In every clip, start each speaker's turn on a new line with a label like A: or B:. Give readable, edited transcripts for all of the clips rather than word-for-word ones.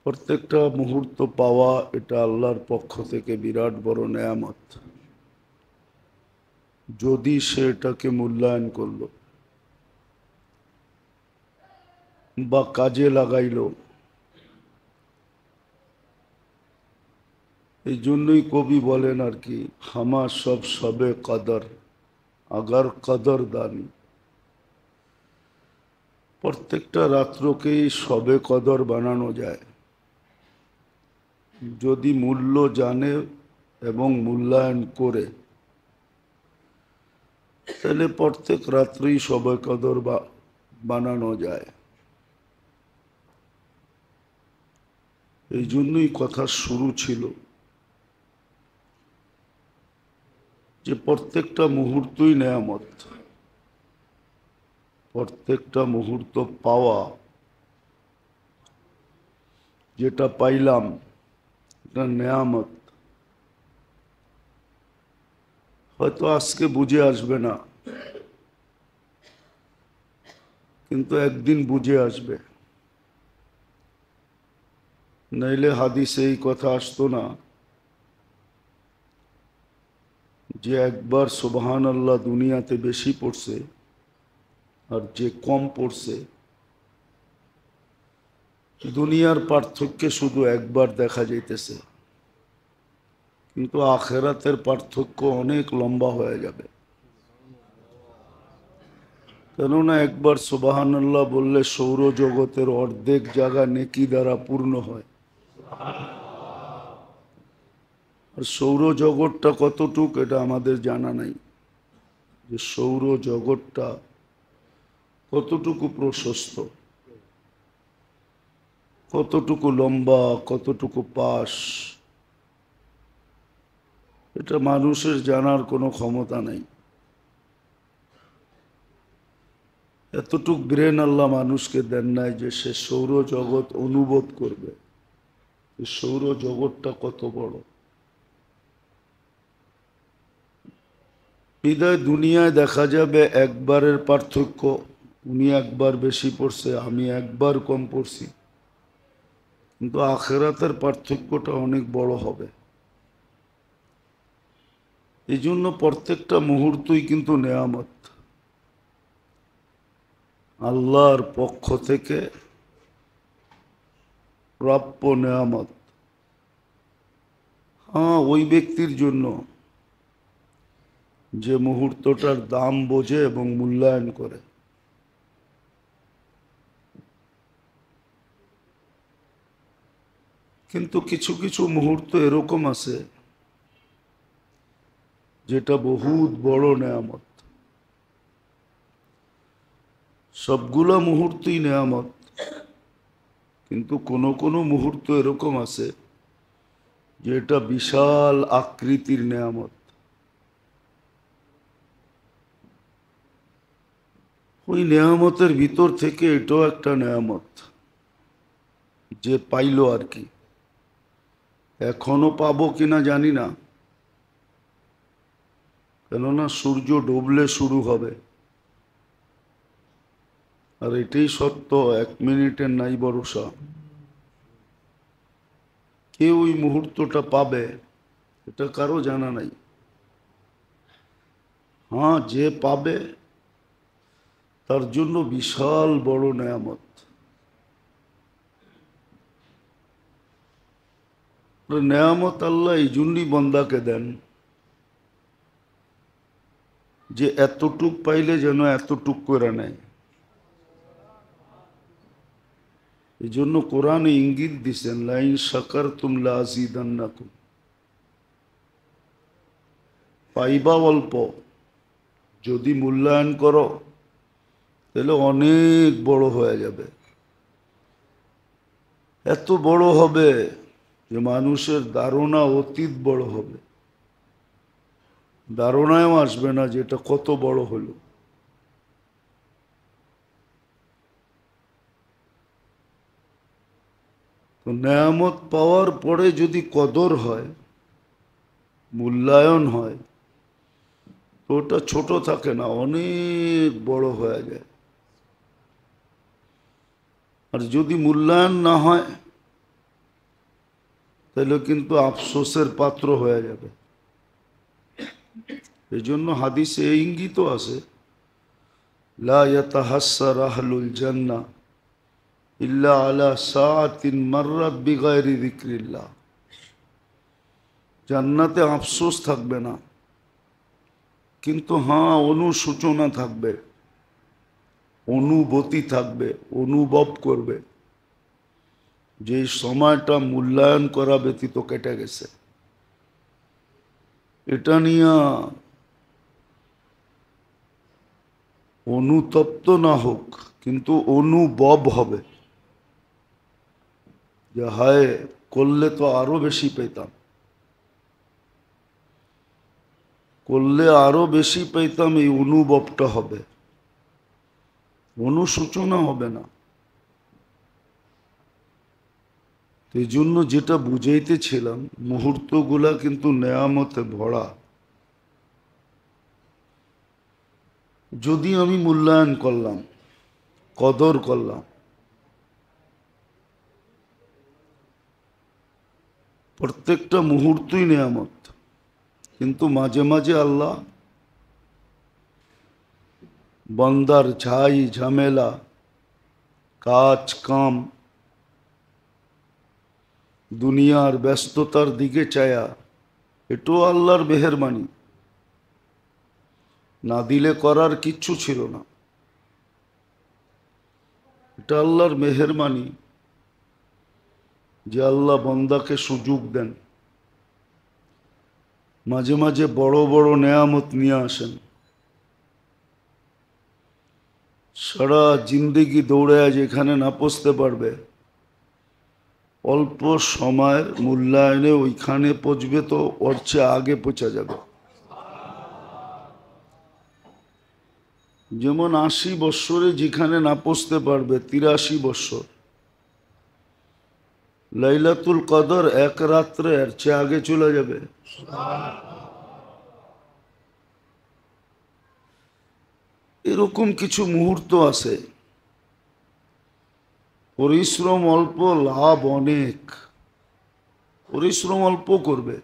A: প্রত্যেকটা মুহূর্ত পাওয়া এটা আল্লাহর পক্ষ থেকে বিরাট বড় নেয়ামত। যদি সে এটাকে মূল্যায়ন করলো বা কাজে লাগাইলো। এই জন্যই কবি বলেন আর কি, হামা সব সবে কদর আগার কদর দানি। প্রত্যেকটা রাত্রকেই সবে কদর বানানো যায় যদি মূল্য জানে এবং মূল্যায়ন করে। তাহলে প্রত্যেক রাত্রেই সবে কদর বানানো যায়। এই জন্যই কথা শুরু ছিল যে প্রত্যেকটা মুহূর্তই নেয়ামত। প্রত্যেকটা মুহূর্ত পাওয়া, যেটা পাইলাম এটা নেয়ামত। হয়তো আজকে বুঝে আসবে না, কিন্তু একদিন বুঝে আসবে। নইলে হাদিসে এই কথা আসতো না যে একবার সুবহানাল্লাহ দুনিয়াতে বেশি পড়ছে আর যে কম পড়ছে, দুনিয়ার পার্থক্যে শুধু একবার দেখা যাইতেছে, কিন্তু আখেরাতের পার্থক্য অনেক লম্বা হয়ে যাবে। কেননা একবার সুবহানাল্লাহ বললে সৌরজগতের অর্ধেক জায়গা নেকি দ্বারা পূর্ণ হয়। আর সৌরজগৎটা কতটুক এটা আমাদের জানা নাই, যে সৌরজগৎটা কতটুকু প্রশস্ত, কতটুকু লম্বা, কতটুকু পাশ, এটা মানুষের জানার কোনো ক্ষমতা নেই। এতটুক ব্রেন আল্লাহ মানুষকে দেন নাই যে সে সৌরজগৎ অনুভব করবে, সৌরজগৎটা কত বড়। বিদায় দুনিয়ায় দেখা যাবে একবারের পার্থক্য, উনি একবার বেশি পড়ছে, আমি একবার কম পড়ছি, কিন্তু আখেরাতের পার্থক্যটা অনেক বড় হবে। এই জন্য প্রত্যেকটা মুহূর্তই কিন্তু নেয়ামত, আল্লাহর পক্ষ থেকে প্রাপ্য নেয়ামত। হ্যাঁ, ওই ব্যক্তির জন্য যে মুহূর্তটার দাম বোঝে এবং মূল্যায়ন করে। কিন্তু কিছু কিছু মুহূর্ত এরকম আছে যেটা বহুত বড় নেয়ামত। সবগুলো মুহূর্তই নেয়ামত, কিন্তু কোনো কোনো মুহূর্ত এরকম আছে যেটা বিশাল আকৃতির নেয়ামত। ওই নেয়ামতের ভিতর থেকে এটাও একটা নেয়ামত, যে পাইলো আর কি। এখনো পাবো কিনা জানি না, কেননা সূর্য ডুবলে শুরু হবে। আর এটাই সত্য, 1 মিনিটের নাই ভরসা। কে ওই মুহূর্তটা পাবে এটা কারো জানা নাই। হ্যাঁ, যে পাবে তার জন্য বিশাল বড় নেয়ামত। নেয়ামত আল্লাহ এই জন্যই বন্দাকে দেন যে এতটুক পাইলে যেন এতটুক করে নেয়। এই জন্য কোরআনে ইঙ্গিত দিছেন, লাইন শাকারতুম লাযীদান্নাকুম। পাইবা অল্প, যদি মূল্যায়ন করো তাহলে অনেক বড় হয়ে যাবে। এত বড় হবে যে মানুষের ধারণা অতীত বড় হবে, ধারণায়ও আসবে না যে এটা কত বড় হলো। তো নেয়ামত পাওয়ার পরে যদি কদর হয়, মূল্যায়ন হয়, তো ওটা ছোট থাকে না, অনেক বড় হয়ে যায়। আর যদি মূল্যায়ন না হয় তাহলে কিন্তু আফসোসের পাত্র হয়ে যাবে। এই জন্য হাদিসে এই ইঙ্গিত আছে, লা ইয়াতাহাসসার আহলুল জান্নাহ ইল্লা আলা সাআতিন মাররাত বিগাইরি যিকরিল্লাহ। জান্নাতে আফসোস থাকবে না, কিন্তু হ্যাঁ অনুশোচনা থাকবে, অনুভূতি থাকবে, অনুভব করবে যে সময়টা মূল্যায়ন করা ব্যতীত কেটে গেছে। এটা নিয়ে অনুতপ্ত না হোক, কিন্তু অনুভব হবে যে হায় করলে তো আরো বেশি পেতাম, করলে আরো বেশি পেতাম, এই অনুভবটা হবে, অনুশোচনা হবে না। এই জন্য যেটা বুঝাইতেছিলাম, মুহূর্তগুলা কিন্তু নেয়ামতে ভরা। যদি আমি মূল্যায়ন করলাম, কদর করলাম, প্রত্যেকটা মুহূর্তই নেয়ামত, কিন্তু মাঝে মাঝে আল্লাহ বান্দার ঝাই ঝামেলা, কাজ কাম, দুনিয়ার ব্যস্ততার দিকে চায়া, এটাও আল্লাহর মেহেরবানি। না দিলে করার কিচ্ছু ছিল না, এটা আল্লাহর মেহেরবানি যে আল্লাহ বান্দাকে সুযোগ দেন, মাঝে মাঝে বড় বড় নেয়ামত নিয়ে আসেন। সারা জিন্দেগি দৌড়ায় যেখানে না পৌঁছতে পারবে, অল্প সময়ের মূল্যায়নে ওইখানে পৌঁছবে তো ওর চেয়ে আগে পৌঁছা যাবে। যেমন 80 বৎসরে যেখানে না পৌঁছতে পারবে, 83 বৎসর লাইলাতুল কদর এক রাত্রে এর চেয়ে আগে চলে যাবে। এরকম কিছু মুহূর্ত আছে, পরিশ্রম অল্প, লাভ অনেক। পরিশ্রম অল্প করবে,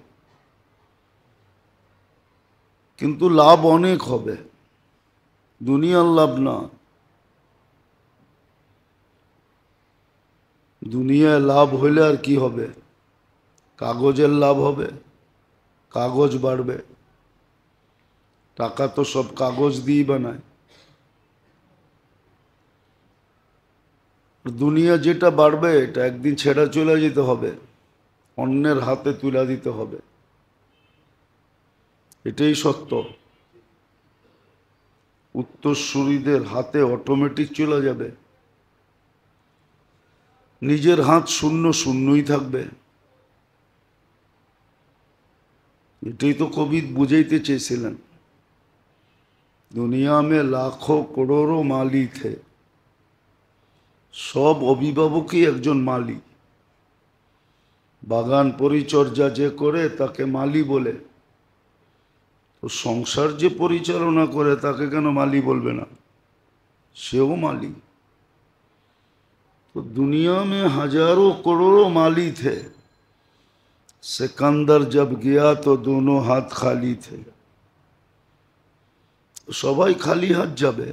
A: কিন্তু লাভ অনেক হবে, দুনিয়ার লাভ না। দুনিয়ায় লাভ হইলে আর কি হবে? কাগজের লাভ হবে, কাগজ বাড়বে, টাকা তো সব কাগজ দিয়েই বানায়। দুনিয়া যেটা বাড়বে এটা একদিন ছেড়ে চলে যেতে হবে, অন্যের হাতে তুলে দিতে হবে, এটাই সত্য। উত্তরসূরিদের হাতে অটোমেটিক চলে যাবে, নিজের হাত শূন্য শূন্যই থাকবে। এটাই তো কবি বুঝাইতে চেয়েছিলেন, দুনিয়া মে লাখো করোড়ো মালি থে, সব অভিভাবকই একজন মালি। বাগান পরিচর্যা যে করে তাকে মালি বলে, তো সংসার যে পরিচালনা করে তাকে কেন মালি বলবে না? সেও মালি। तो दुनिया में हजारों करोड़ों माली थे, सिकंदर जब गया तो दोनों हाथ खाली थे। সবাই খালি হাত যাবে,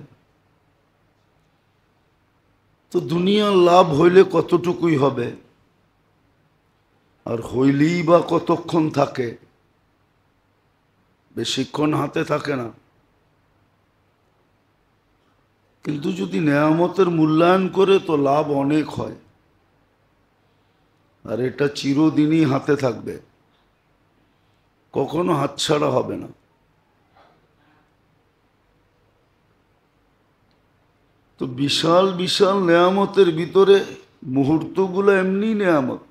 A: তো দুনিয়ার লাভ হইলে কতটুকুই হবে, আর হইলেই বা কতক্ষণ থাকে? বেশিক্ষণ হাতে থাকে না। কিন্তু যদি নেয়ামতের মূল্যায়ন করে তো লাভ অনেক হয়, আর এটা চিরদিনই হাতে থাকবে, কখনো হাতছাড়া হবে না। তো বিশাল বিশাল নেয়ামতের ভিতরে মুহূর্তগুলো এমনি নেয়ামত।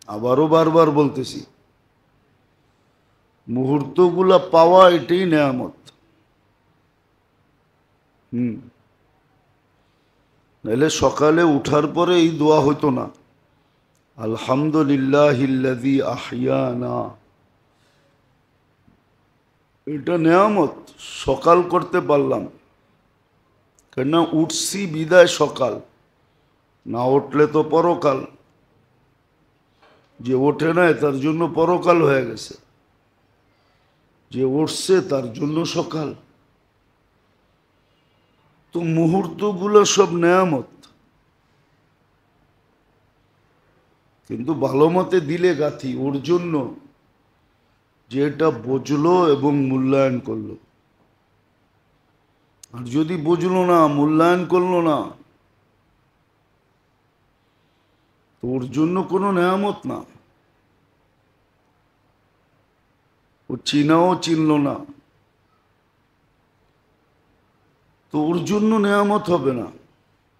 A: আবারও বারবার বলতেছি, মুহূর্তগুলা পাওয়া এটাই নেয়ামত। নাহলে সকালে উঠার পরে এই দোয়া হইতো না, আলহামদুলিল্লাহিল্লাযী আহইয়ানা। এটা নেয়ামত, সকাল করতে পারলাম, কেন উঠছি বিদায় সকাল, না উঠলে তো পরকাল। যে ওঠে নাই তার জন্য পরকাল হয়ে গেছে, যে উঠছে তার জন্য সকাল। তো মুহূর্তগুলো সব নেয়ামত, কিন্তু ভালো মতে দিলে গাথি ওর জন্য যে এটা বুঝলো এবং মূল্যায়ন করলো। আর যদি বুঝলো না, মূল্যায়ন করলো না, তো ওর জন্য কোনো নেয়ামত না। ও চিনাও চিনল না, তো ওর জন্য নেয়ামত হবে না।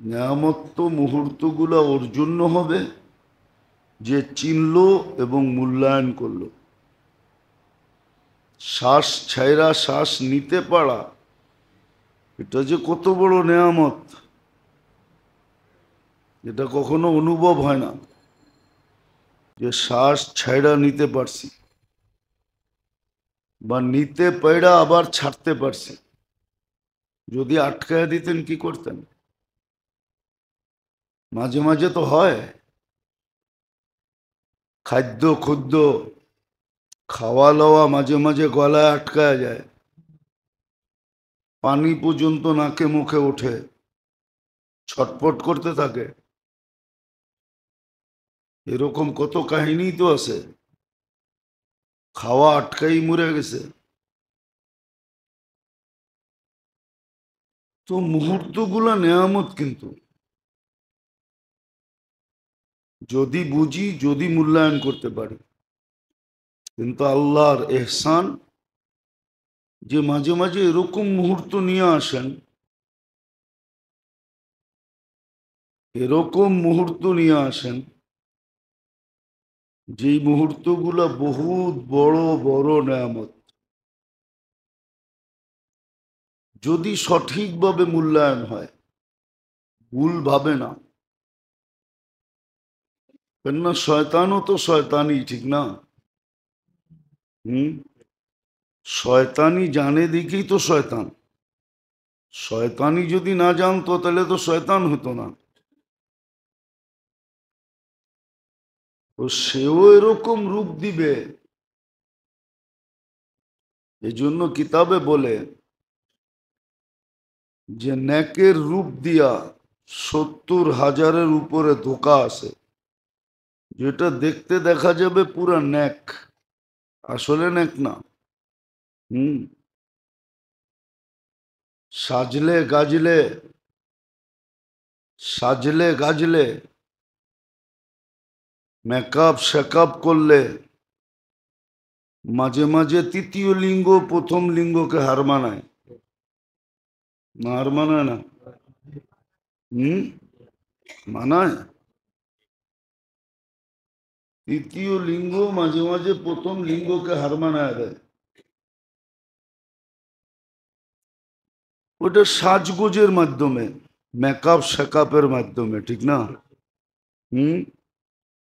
A: নেয়ামত তো মুহূর্তগুলো ওর জন্য হবে যে চিনল এবং মূল্যায়ন করলো। শ্বাস ছাইরা শ্বাস নিতে পারা, এটা যে কত বড় নেয়ামত, এটা কখনো অনুভব হয় না যে শ্বাস ছাইরা নিতে পারছি, বা নিতে পাইরা আবার ছাড়তে পারছি। যদি আটকায় দিতেন কি করতেন? মাঝে মাঝে তো হয়, খাদ্য খুদ্য খাওয়া লওয়া মাঝে মাঝে গলায় আটকায় যায়, পানি পর্যন্ত নাকে মুখে ওঠে, ছটফট করতে থাকে। এরকম কত কাহিনী তো আছে, খাওয়া আটকাই মরে গেছে। তো মুহূর্তগুলো নেয়ামত, কিন্তু যদি বুঝি, যদি মূল্যায়ন করতে পারি। কিন্তু আল্লাহর এহসান যে মাঝে মাঝে এরকম মুহূর্ত নিয়ে আসেন, এরকম মুহূর্ত নিয়ে আসেন, যেই মুহূর্তগুলো বহুত বড় বড় নেয়ামত, যদি সঠিকভাবে মূল্যায়ন হয়, ভুল ভাবে না। কেননা শয়তানও তো শয়তানি, ঠিক না? হুম, শয়তানি জানে দেখেই তো শয়তান। শয়তানি যদি না জানতো তাহলে তো শয়তান হতো না। তো সেও এরকম রূপ দিবে। এজন্য কিতাবে বলে যে নেকের রূপ দিয়া 70,000-এর উপরে ধোঁকা আছে, যেটা দেখতে দেখা যাবে পুরা নেক, আসলে নেক না। হুম, সাজলে গাজলে, সাজলে গাজলে, মেকআপ শেকআপ করলে মাঝে মাঝে তৃতীয় লিঙ্গ প্রথম লিঙ্গকে হার মানায়, না হার মানায় না? হুম, মানায়। তৃতীয় লিঙ্গ মাঝে মাঝে প্রথম লিঙ্গকে হার মানায় দেয়। ওটা সাজগোজের মাধ্যমে, মেকআপ শেকআপের মাধ্যমে, ঠিক না? হুম,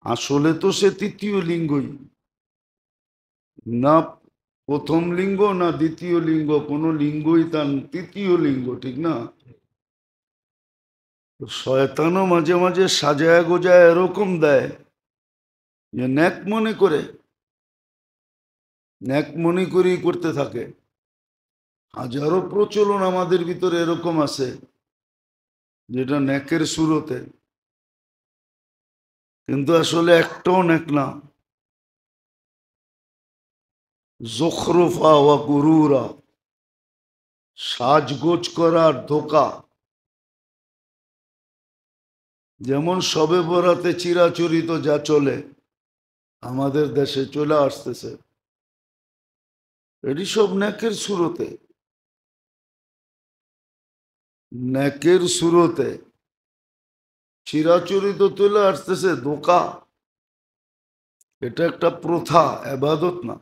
A: আসলে তো সে তৃতীয় লিঙ্গই না, প্রথম লিঙ্গ না দ্বিতীয় লিঙ্গ, কোনো লিঙ্গই তার তৃতীয় লিঙ্গ, ঠিক না? তো শয়তানও মাঝে মাঝে সাজায় গোজায় এরকম দেয় যে ন্যাক মনে করে, ন্যাক মনে করেই করতে থাকে। হাজারো প্রচলন আমাদের ভিতরে এরকম আছে যেটা ন্যাকের সুরতে, কিন্তু আসলে একটাও ন্যাক না। জখরুফা ওয়া গুরুরা, সাজগোজ করার ধোঁকা। যেমন সবে বরাতে চিরাচরিত যা চলে আমাদের দেশে চলে আসতেছে, এটি সব ন্যাকের সুরতে, ন্যাকের সুরতে চিরাচরিত চলে আসতেছে ধোঁকা। এটা একটা প্রথা, এবাদত না।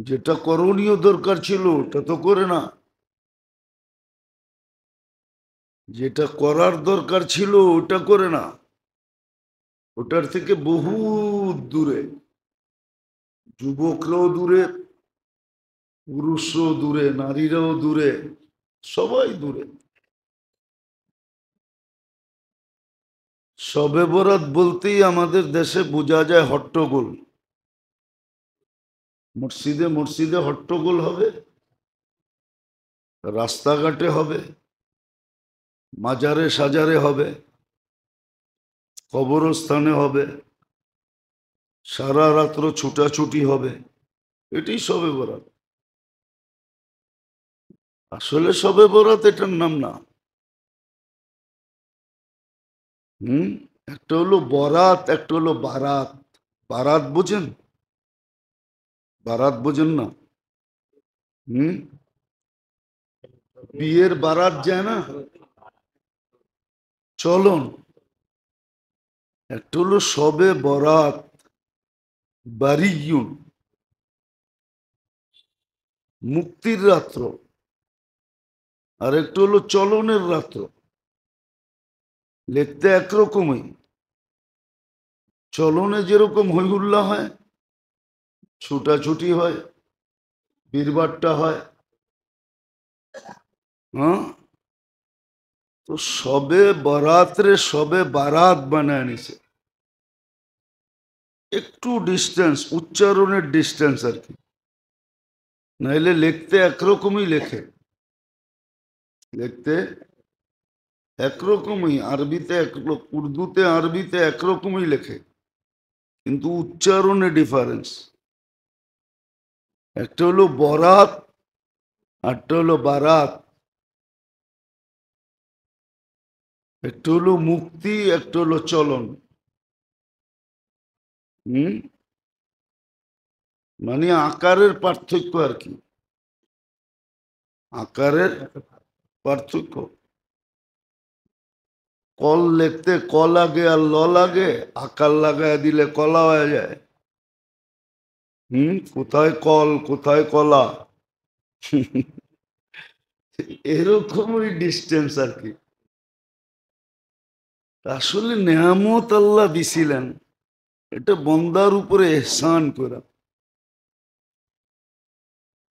A: যেটা করণীয় দরকার ছিল ওটা তো করে না, যেটা করার দরকার ছিল ওটা করে না, ওটার থেকে বহু দূরে। যুবকরাও দূরে, পুরুষও দূরে, নারীরাও দূরে, সবাই দূরে। শবে বরাত বলতেই আমাদের দেশে বোঝা যায় হট্টগোল। মসজিদে মসজিদে হট্টগোল হবে, রাস্তাঘাটে হবে, মাজারে সাজারে হবে, কবরস্থানে হবে, সারা রাত্র ছুটাছুটি হবে। এটি শবে বরাত। আসলে শবে বরাত এটার নাম না। একটা হলো বরাত, একটা হলো বারাত। বারাত বোঝেন? বারাত বোঝেন না? হুম, বিয়ের বারাত যায় না, চলন। একটা হলো শবে বরাত, বারিয়ুন, মুক্তির রাত্র। আর একটা হলো চলনের রাত্র। লিখতে একরকমই। চলনে যেরকম হই হুল্লা হয়, ছুটাছুটি হয়, বীরবারটা হয়, হ্যাঁ, তো সবে বরাতরে সবে বারাত বানায় নিছে। একটু ডিস্টেন্স, উচ্চারণের ডিস্টেন্স আর কি। নাইলে লিখতে একরকমই লেখে, লিখতে একরকমই, আরবিতে উর্দুতে আরবিতে একরকমই লেখে, কিন্তু উচ্চারণে ডিফারেন্স। একটা হলো বরাত, আরটা হলো বারাত। একটা হলো মুক্তি, একটা হলো চলন। হুম, মানে আকারের পার্থক্য আর কি, আকারের পার্থক্য। কল লিখতে ক লাগে আর ল লাগে, আকার লাগায় দিলে কলা হয়ে যায়। কোথায় কল কোথায় কলা, এরকমই ডিস্টেন্স আর কি। আসলে নেয়ামত আল্লাহ দিছিলেন, এটা বন্দার উপরে এহসান করা।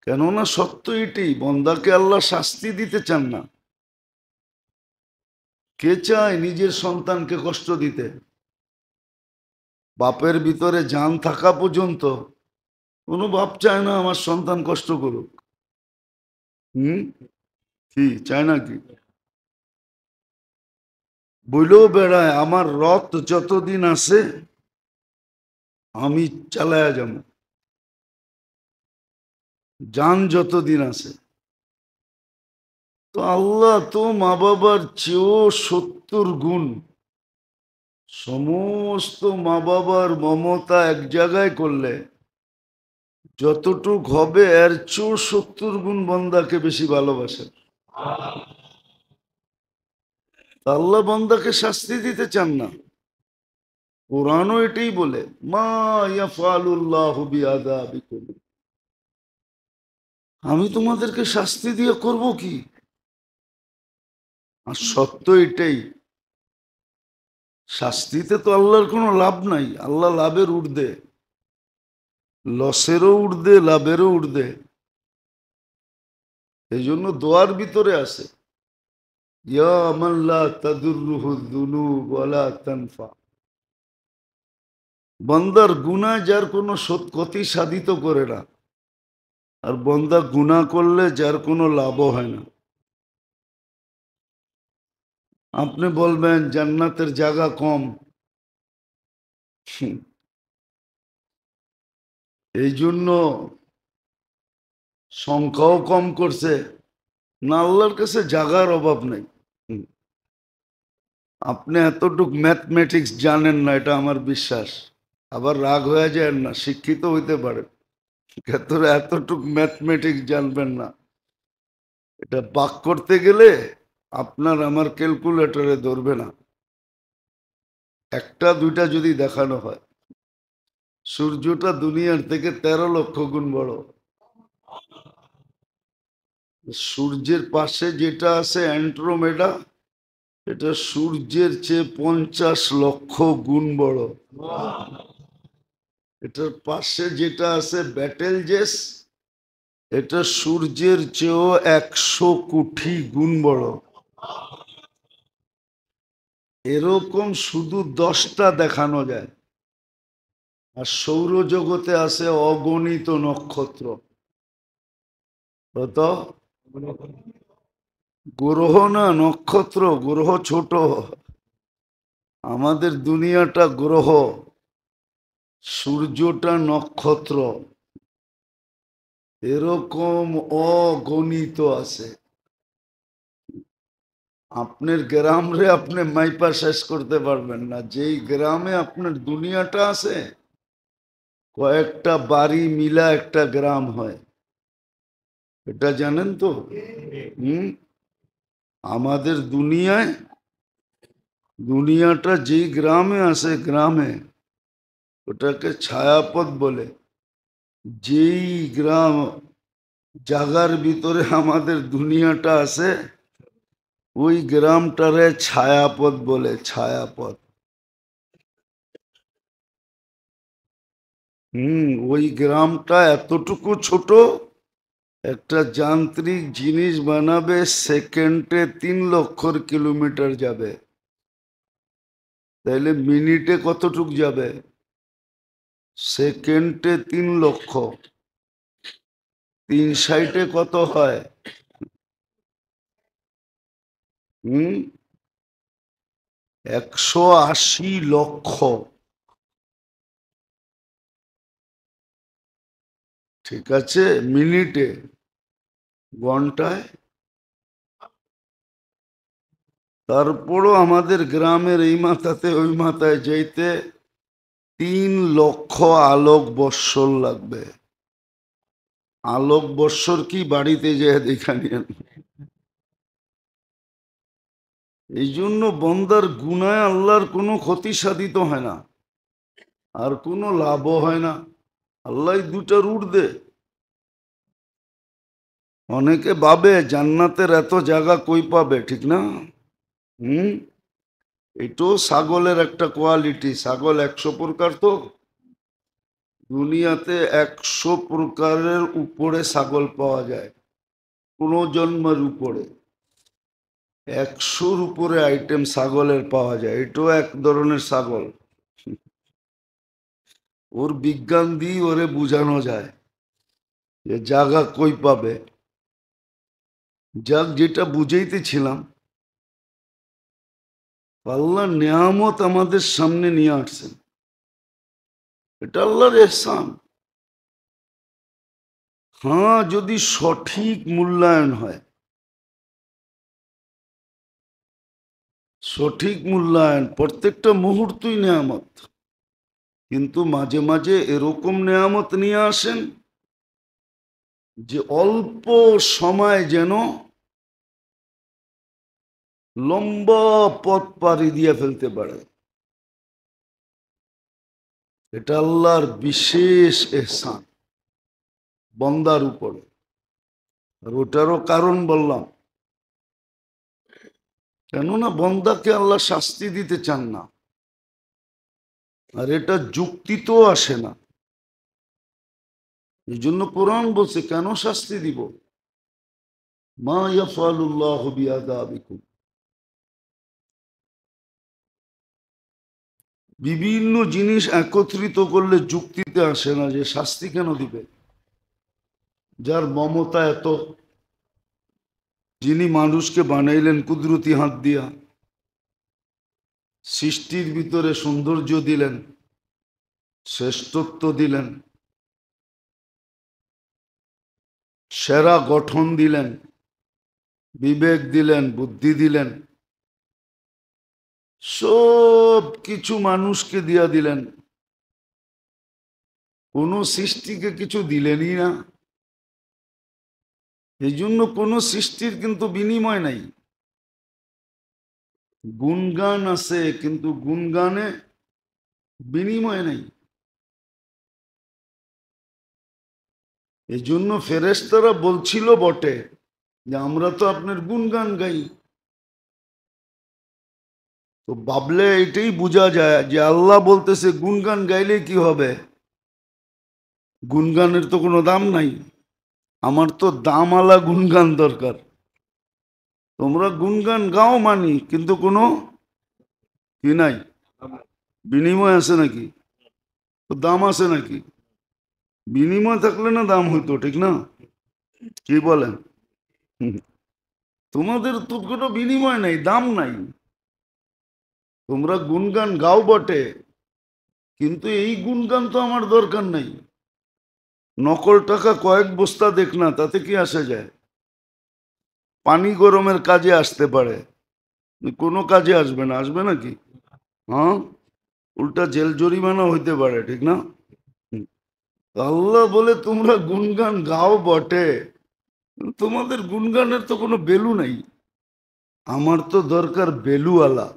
A: কেননা সত্য এটি, বন্দাকে আল্লাহ শাস্তি দিতে চান না। কে চায় নিজের সন্তানকে কষ্ট দিতে? বাপের ভিতরে জান থাকা পর্যন্ত কোনো বাপ চায় না আমার সন্তান কষ্ট করুক। হুম, কি চায় না কি? বইলেও বেড়ায় আমার রথ যতদিন আছে আমি চালায়া যাব, জান যতদিন আছে। তো আল্লাহ তো মা বাবার চেয়েও 70 গুণ, সমস্ত মা বাবার মমতা এক জায়গায় করলে যতটুক হবে এর চেয়েও 70 গুণ বন্দাকে বেশি ভালোবাসেন। আল্লাহ বন্দাকে শাস্তি দিতে চান না। কোরআনও এটাই বলে, মা ইয়াফআলুল্লাহু বিআযাবিকুম, আমি তোমাদেরকে শাস্তি দিয়ে করব কি? আর সত্য এটাই, শাস্তিতে তো আল্লাহর কোনো লাভ নাই। আল্লাহ লাভের ঊর্ধ্বে, লসেরও ঊর্ধ্বে, লাভেরও ঊর্ধ্বে। এই জন্য দোয়ার ভিতরে আছে, ইয়া মান লা তাদুররুহু যুনুব ওয়ালা তানফা। বান্দার গুনাহ যার কোনো ক্ষতি সাধিত করে না, আর বান্দা গুনাহ করলে যার কোনো লাভও হয় না। আপনি বলবেন জান্নাতের জায়গা কম, এই জন্য সংখ্যাও কম করছে না? আল্লাহর কাছে জায়গার অভাব নেই। আপনি এতটুক ম্যাথমেটিক্স জানেন না, এটা আমার বিশ্বাস। আবার রাগ হয়ে যায় না, শিক্ষিত হইতে পারে, এতটুক ম্যাথমেটিক্স জানবেন না। এটা বাক করতে গেলে আপনার আমার ক্যালকুলেটরে ধরবে না। একটা দুইটা যদি দেখানো হয়, সূর্যটা দুনিয়ার থেকে 13 লক্ষ গুণ বড়। সূর্যের পাশে যেটা আছে অ্যান্ড্রোমেডা, এটা সূর্যের চেয়ে 50 লক্ষ গুণ বড়। এটার পাশে যেটা আছে ব্যাটেলজেস, এটা সূর্যের চেয়েও 100 কোটি গুণ বড়। এরকম শুধু 10টা দেখানো যায়। আর সৌরজগতে আছে অগণিত নক্ষত্র। কত? গ্রহ না, নক্ষত্র। গ্রহ ছোট, আমাদের দুনিয়াটা গ্রহ, সূর্যটা নক্ষত্র। এরকম অগণিত আছে। আপনার গ্রাম রে আপনি মাইপা শেষ করতে পারবেন না। যেই গ্রামে আপনার দুনিয়াটা আছে, কয়েকটা বাড়ি মিলা একটা গ্রাম হয়। এটা জানেন তো? হুম। আমাদের দুনিয়াটা যেই গ্রামে আছে, গ্রামে ওটাকে ছায়াপথ বলে। যেই গ্রাম জাগার ভিতরে আমাদের দুনিয়াটা আছে, ওই গ্রামটারে ছায়াপথ বলে। ছায়াপথ। ওই গ্রামটা এতটুকু ছোট, একটা যান্ত্রিক জিনিস বানাবে সেকেন্ডে 3 লক্ষ কিলোমিটার যাবে। তাইলে মিনিটে কতটুক যাবে? সেকেন্ডে 3 লক্ষ। 3 সাইটে কত হয়? 180 লক্ষ। ঠিক আছে? মিনিটে, ঘন্টায়। তারপরও আমাদের গ্রামের এই মাথাতে ওই মাথায় যেতে 3 লক্ষ আলোক বৎসর লাগবে। আলোক বৎসর কি বাড়িতে যেয়ে দেখা নিয়েন। এই জন্য বন্দার গুনায় আল্লাহর কোনো ক্ষতি সাধিত হয় না, আর কোনো লাভও হয় না। আল্লাহ 2টা রুট দে। অনেকে ভাবে জান্নাতের এত জায়গা কই পাবে, ঠিক না? এটাও ছাগলের একটা কোয়ালিটি। ছাগল 100 প্রকার, তো দুনিয়াতে 100 প্রকারের উপরে ছাগল পাওয়া যায়, কোনো জন্মের উপরে 100-র উপরে আইটেম ছাগলের পাওয়া যায়। এটাও এক ধরনের ছাগল। ওর বিজ্ঞান দিয়ে ওরে বুঝানো যায় যে জায়গা কই পাবে। যাক, যেটা বুঝাইতেছিলাম, আল্লাহ নেয়ামত আমাদের সামনে নিয়ে আসছেন। এটা আল্লাহর এহসান। হ্যাঁ, যদি সঠিক মূল্যায়ন হয়। সঠিক মূল্যায়ন, প্রত্যেকটা মুহূর্তই নেয়ামত। কিন্তু মাঝে মাঝে এরকম নেয়ামত নিয়ে আসেন যে অল্প সময় যেন লম্বা পথ পাড়ি দিয়ে ফেলতে পারে। এটা আল্লাহর বিশেষ এহসান বন্দার উপরে। আর ওটারও কারণ বললাম, কেননা বন্দাকে আল্লাহ শাস্তি দিতে চান না, আর এটা যুক্তিতেও আসে না। এই জন্য কোরআন বলছে, কেন শাস্তি দিব? মা ইয়াফআলুল্লাহু বিআযাবিকুম। বিভিন্ন জিনিস একত্রিত করলে যুক্তিতে আসে না যে শাস্তি কেন দিবে। যার মমতা এত, যিনি মানুষকে বানাইলেন কুদরতি হাত দিয়া, সৃষ্টির ভিতরে সৌন্দর্য দিলেন, শ্রেষ্ঠত্ব দিলেন, সেরা গঠন দিলেন, বিবেক দিলেন, বুদ্ধি দিলেন, সব কিছু মানুষকে দিয়া দিলেন। কোনো সৃষ্টিকে কিছু দিলেনই না। এই জন্য কোনো সৃষ্টির কিন্তু বিনিময় নাই। গুণগান আছে, কিন্তু গুণগানে বিনিময় নাই। এই জন্য ফেরেশতারা বলছিল বটে যে আমরা তো আপনার গুণগান গাই। তো ভাবলে এটাই বোঝা যায় যে আল্লাহ বলতেছে গুণগান গাইলে কি হবে? গুণগানের তো কোনো দাম নাই। আমার তো দামওয়ালা গুণগান দরকার। তোমরা গুণগান গাও মানি, কিন্তু কোনো কি নাই? বিনিময় আছে নাকি? তো দাম আছে নাকি? বিনিময় থাকলে না দাম হইতো, ঠিক না? কি বলেন? হুম। তোমাদের তো কোনো বিনিময় নাই, দাম নাই। তোমরা গুণগান গাও বটে, কিন্তু এই গুণগান তো আমার দরকার নাই। নকল টাকা কয়েক বস্তা দেখ না, তাতে কি আসে যায়? পানি গরমের কাজে আসতে পারে, কোনো কাজে আসবে না। আসবে নাকি? হ্যাঁ, উল্টা জেল জরিমানা হইতে পারে, ঠিক না? হুম। আল্লাহ বলে তোমরা গুণগান গাও বটে, তোমাদের গুণগানের তো কোনো বেলু নাই। আমার তো দরকার বেলুওয়ালা।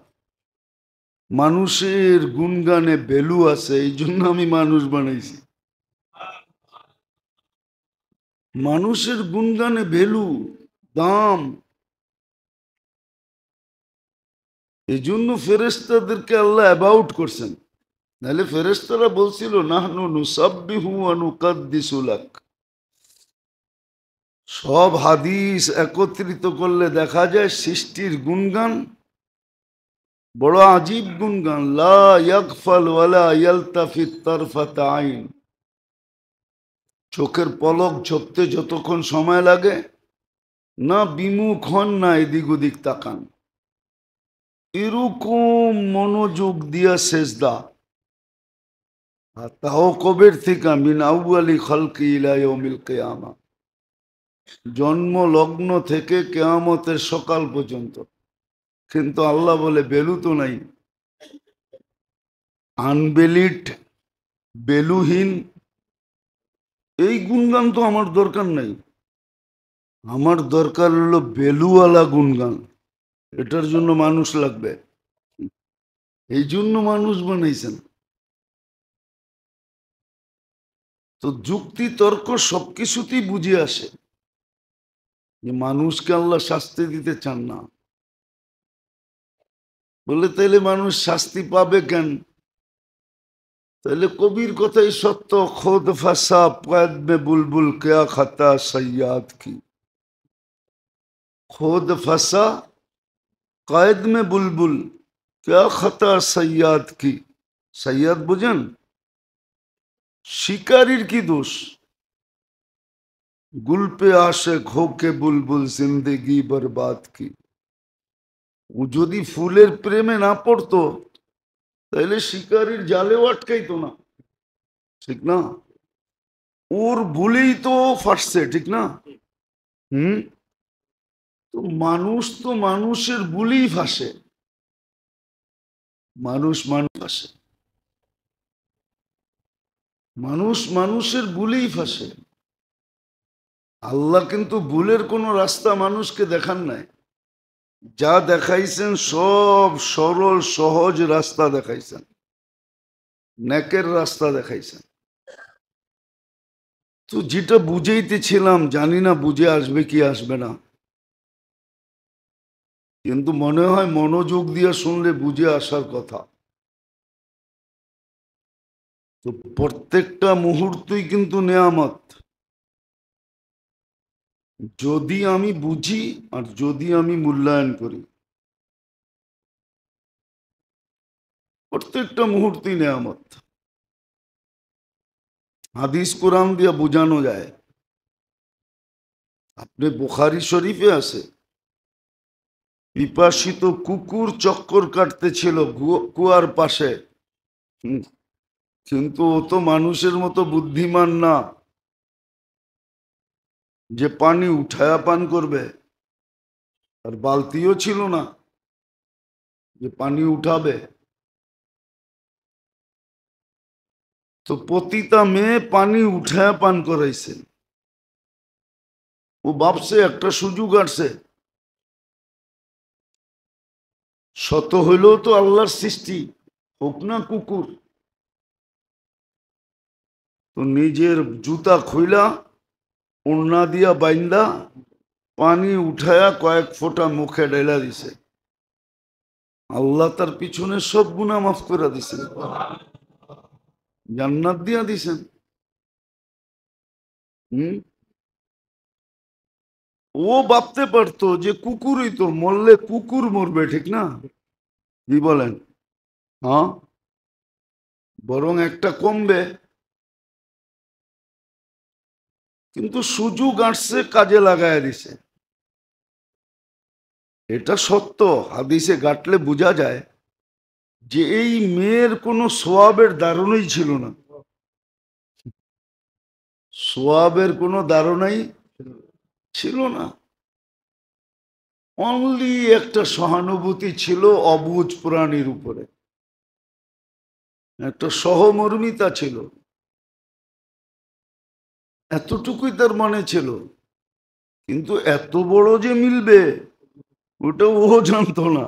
A: মানুষের গুণগানে বেলু আছে, এই জন্য আমি মানুষ বানাইছি। মানুষের গুণগানে ভ্যালু, দাম। এই জন্য ফেরেশতাদেরকে আল্লাহ অ্যাবাউট করছেন। নাহলে ফেরেশতারা বলছিল নাহনু নুসাব্বিহু ওয়া নুকাদ্দিসু লাক। সব হাদিস একত্রিত করলে দেখা যায় সৃষ্টির গুণগান বড় আজীব গুণগান। লা ইয়াগফাল ওয়ালা ইয়ালতাফিত তারফাত আইন। চোখের পলক ঝপতে যতক্ষণ সময় লাগে, না বিমুখ হন না এদিক ওদিক তাকান। এরকম মনোযোগ দিয়া সেজদা। আর তাও কবের থেকে? মিন আউয়ালি খালকি ইলা ইয়াউমিল কিয়ামা। জন্ম লগ্ন থেকে কেয়ামতের সকাল পর্যন্ত। কিন্তু আল্লাহ বলে বেলু তো নাই। আনবেলিড, বেলুহীন, এই গুণগান তো আমার দরকার নাই। আমার দরকার হলো বেলুওয়ালা গুণগান। এটার জন্য মানুষ লাগবে, এই জন্য মানুষ বানাইছেন। তো যুক্তি তর্ক সবকিছুতেই বুঝে আসে যে মানুষকে আল্লাহ শাস্তি দিতে চান না। বলে তাইলে মানুষ শাস্তি পাবে কেন? তাহলে কবির কথাই সত্য, খোদ ফাঁসা পদ মে বুলবুল কেয়া খাতা সৈয়াদ কি। খোদ ফাঁসা কয়েদ মে বুলবুল কেয়া খাতা সৈয়াদ কি। সৈয়াদ বুঝেন? শিকারীর কি দোষ? গুল পে আসে খোকে বুলবুল জিন্দেগি বরবাদ কি। ও যদি ফুলের প্রেমে না পড়তো তাহলে শিকারীর জালেও আটকাইতো না, ঠিক না? ওর ভুলেই তো ফাটছে, ঠিক না? হুম। তো মানুষের ভুলেই ফাঁসে। মানুষ মানুষ ফাঁসে, মানুষ মানুষের ভুলেই ফাঁসে। আল্লাহ কিন্তু ভুলের কোনো রাস্তা মানুষকে দেখান নাই। যা দেখাইছেন সব সরল সহজ রাস্তা দেখাইছেন, নেকের রাস্তা দেখাইছেন। তো যেটা বুঝাইতেছিলাম, জানি না বুঝে আসবে কি আসবে না, কিন্তু মনে হয় মনোযোগ দিয়ে শুনলে বুঝে আসার কথা। তো প্রত্যেকটা মুহূর্তই কিন্তু নেয়ামত, যদি আমি বুঝি আর যদি আমি মূল্যায়ন করি। প্রত্যেকটা মুহূর্তই নেয়ামত। হাদিস কোরআন দিয়ে বোঝানো যায়। আপনি বুখারী শরীফে আছে, পিপাসিত কুকুর চক্কর কাটতেছিল কুয়ার পাশে। হুম, কিন্তু ও তো মানুষের মতো বুদ্ধিমান না যে পানি উঠায়া পান করবে। আর বালতিও ছিল না যে পানি উঠাবে। তো পতিতা মেয়ে পানি উঠায়া পান করাইছে। ও ভাবছে একটা সুযোগ আসছে, শত হইলেও তো আল্লাহর সৃষ্টি, হোক না কুকুর। তো নিজের জুতা খুইলা ওড়না দিয়া বাইন্দা পানি উঠায়া কয়েক ফোঁটা মুখে ঢেলা দিছে। আল্লাহ তার পিছনে সব গুনাহ মাফ করে দিছেন, জান্নাত দিয়া দিছেন। হম। ও ভাবতে পারতো যে কুকুরই তো, মরলে কুকুর মরবে, ঠিক না? কি বলেন? হ্যাঁ, বরং একটা কমবে। কিন্তু সুযোগ আসছে, কাজে লাগায় দিছে। এটা সত্য, হাদিসে ঘাটলে বোঝা যায় যে এই মেয়ের কোনো সোয়াবের ধারণাই ছিল না, সোয়াবের কোনো ধারণাই ছিল না। অনলি একটা সহানুভূতি ছিল অবুঝ প্রাণীর উপরে, একটা সহমর্মিতা ছিল, এতটুকুই তার মনে ছিল। কিন্তু এত বড় যে মিলবে ওটা ও জানতো না,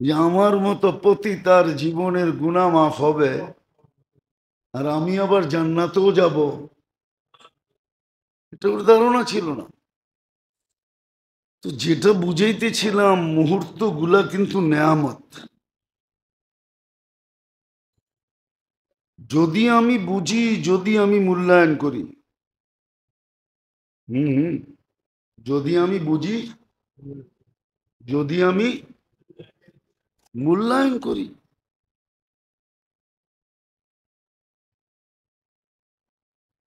A: যে আমার মতো পতি তার জীবনের গুনাহ মাফ হবে আর আমি আবার জান্নাতেও যাব, এটা ওর ধারণা ছিল না। তো যেটা বুঝাইতেছিলাম, মুহূর্ত গুলা কিন্তু নেয়ামত। যদি আমি বুঝি, যদি আমি মূল্যায়ন করি, হুম, যদি আমি বুঝি, যদি আমি মূল্যায়ন করি,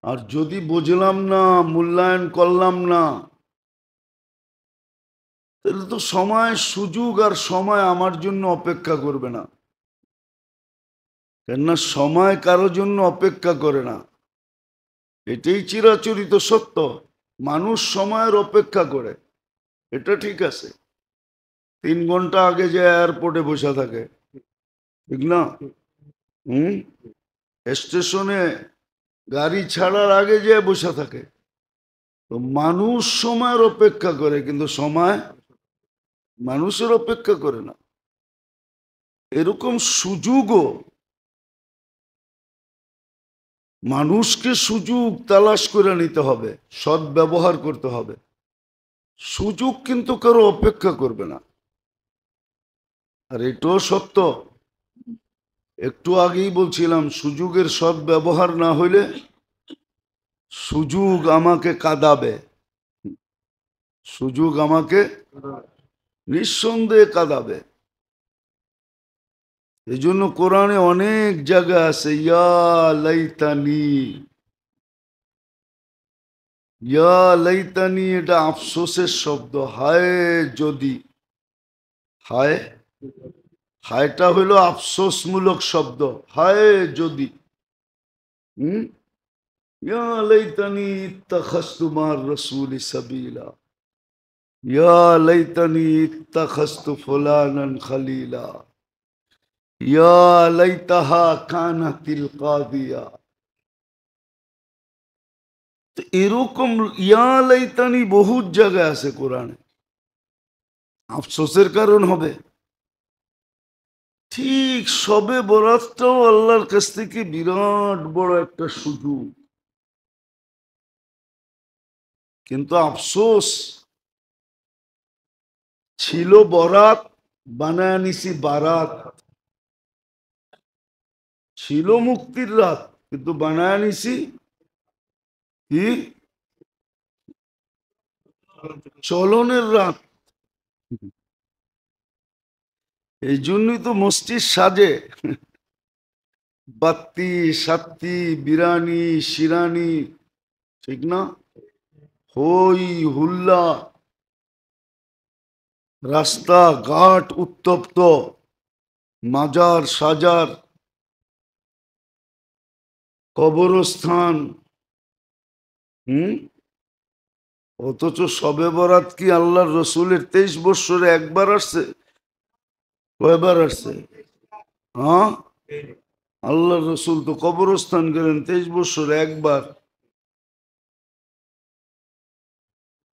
A: আর যদি বুঝলাম না, মূল্যায়ন করলাম না, তাহলে তো সময়, সুযোগ আর সময় আমার জন্য অপেক্ষা করবে না। কেননা সময় কারো জন্য অপেক্ষা করে না, এটাই চিরাচরিত সত্য। মানুষ সময়ের অপেক্ষা করে, এটা ঠিক আছে। 3 ঘন্টা আগে যে এয়ারপোর্টে বসে থাকে, ঠিক না? হুম, স্টেশনে গাড়ি ছাড়ার আগে যে বসে থাকে। তো মানুষ সময়ের অপেক্ষা করে, কিন্তু সময় মানুষের অপেক্ষা করে না। এরকম সুযোগও, মানুষকে সুযোগ তালাশ করে নিতে হবে, সৎ ব্যবহার করতে হবে। সুযোগ কিন্তু কারো অপেক্ষা করবে না। আর এটাও সত্য, একটু আগেই বলছিলাম, সুযোগের সৎ ব্যবহার না হইলে সুযোগ আমাকে কাঁদাবে, সুযোগ আমাকে নিঃসন্দেহে কাঁদাবে। এই জন্য কোরআনে অনেক জায়গা আছে, ইয়া লাইতানি, ইয়া লাইতানি, এটা আফসোসের শব্দ। হায় যদি, হায়, হায়টা হইল আফসোসমূলক শব্দ, হায় যদি। হুম, ইয়া লাইতানি ইত্তাখাযতু মা'আর রাসূলি সাবিলা, ইয়া লাইতানি ইত্তাখাযতু ফুলানান খলিলা, ইয়া লাইতাহা কানাতিল কাদিয়া। তো এরকম ইয়া লাইতানি বহু জায়গায় আছে কোরআনে, আফসোসের কারণ হবে। ঠিক সবে বরাতটাও আল্লাহর কাছ থেকে বিরাট বড় একটা সুযোগ, কিন্তু আফসোস, ছিল বরাত, বানায় নিছি বারাত। ছিল মুক্তির রাত, কিন্তু বানায় নিছি কি, চলনের রাত। এই জন্যই তো মসজিদ সাজে, বাত্তি সাত্তি বিরানি শিরানি, ঠিক না? হই হুল্লা, রাস্তা ঘাট উত্তপ্ত, মাজার সাজার, কবরস্থান। হুম, অথচ সবে বরাত কি আল্লাহর রসুলের 23 বৎসরে একবার আসছে? কয়বার আসছে? হ্যাঁ, আল্লাহর রসুল তো কবরস্থান গেলেন 23 বৎসরে একবার।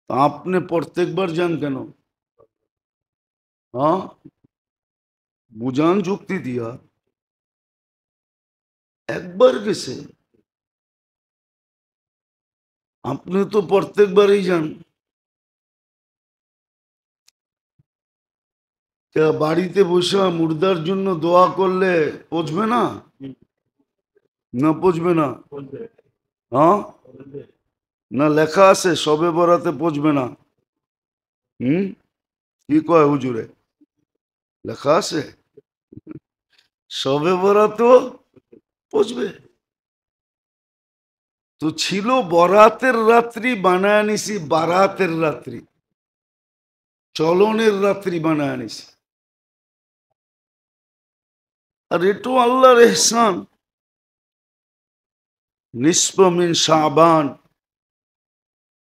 A: আপনি প্রত্যেকবার যান কেন? হ্যাঁ, বুঝান যুক্তি দিয়া। একবার গেছে, আপনি তো প্রত্যেকবারই যান। বাড়িতে বসে মুর্দার জন্য দোয়া করলে পচবে না? না পচবে না? হ্যাঁ, না লেখা আছে সবে বরাতে পচবে না? হুম, কি কয় হুজুরে, লেখা আছে? সবে বরাতও পচবে। তো ছিল বরাতের রাত্রি, বানায় নিছি বারাতের রাত্রি, চলনের রাত্রি বানায় নিছি। আর এটাও আল্লাহর এহসান। নিসফ মিন শাবান,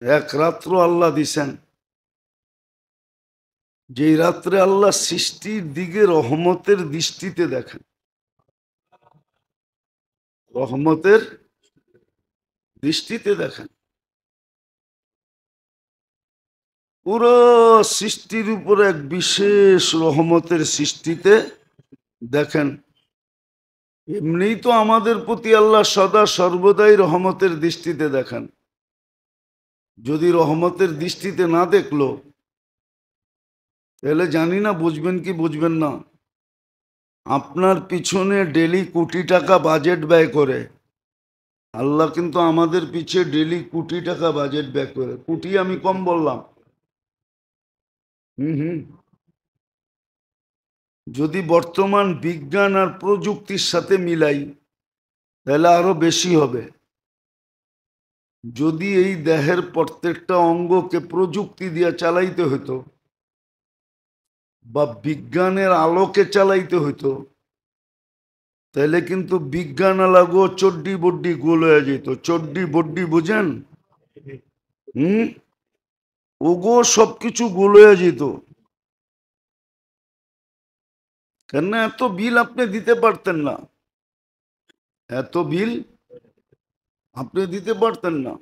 A: এক রাত্র আল্লাহ দিছেন, যেই রাত্রে আল্লাহ সৃষ্টির দিকে রহমতের দৃষ্টিতে দেখেন, রহমতের দৃষ্টিতে দেখেন, পুরো সৃষ্টির উপরে এক বিশেষ রহমতের সৃষ্টিতে দেখেন। এমনিই তো আমাদের প্রতি আল্লাহ সদা সর্বদাই রহমতের দৃষ্টিতে দেখেন। যদি রহমতের দৃষ্টিতে না দেখলো, তাহলে জানি না বুঝবেন কি বুঝবেন না। আপনার পিছনে ডেলি কোটি টাকা বাজেট ব্যয় করে, আল্লাহ কিন্তু আমাদের পিছে ডেলি কোটি টাকা বাজেট ব্যয় করে। কোটি আমি কম বললাম। হুম। যদি বর্তমান বিজ্ঞান আর প্রযুক্তির সাথে মিলাই, তাহলে আরো বেশি হবে। যদি এই দেহের প্রত্যেকটা অঙ্গকে প্রযুক্তি দিয়ে চালাইতে হতো, বা বিজ্ঞানের আলোকে চালাইতে হতো, তাহলে কিন্তু বিজ্ঞান লাগো চড্ডি বড্ডি গোল হয়ে যেত। চড্ডি বড্ডি বুঝেন? হুম। ওগো সবকিছু গোল হয়ে যেত। কেন? এত বিল আপনি দিতে পারতেন না, এত বিল আপনি দিতে পারতেন না।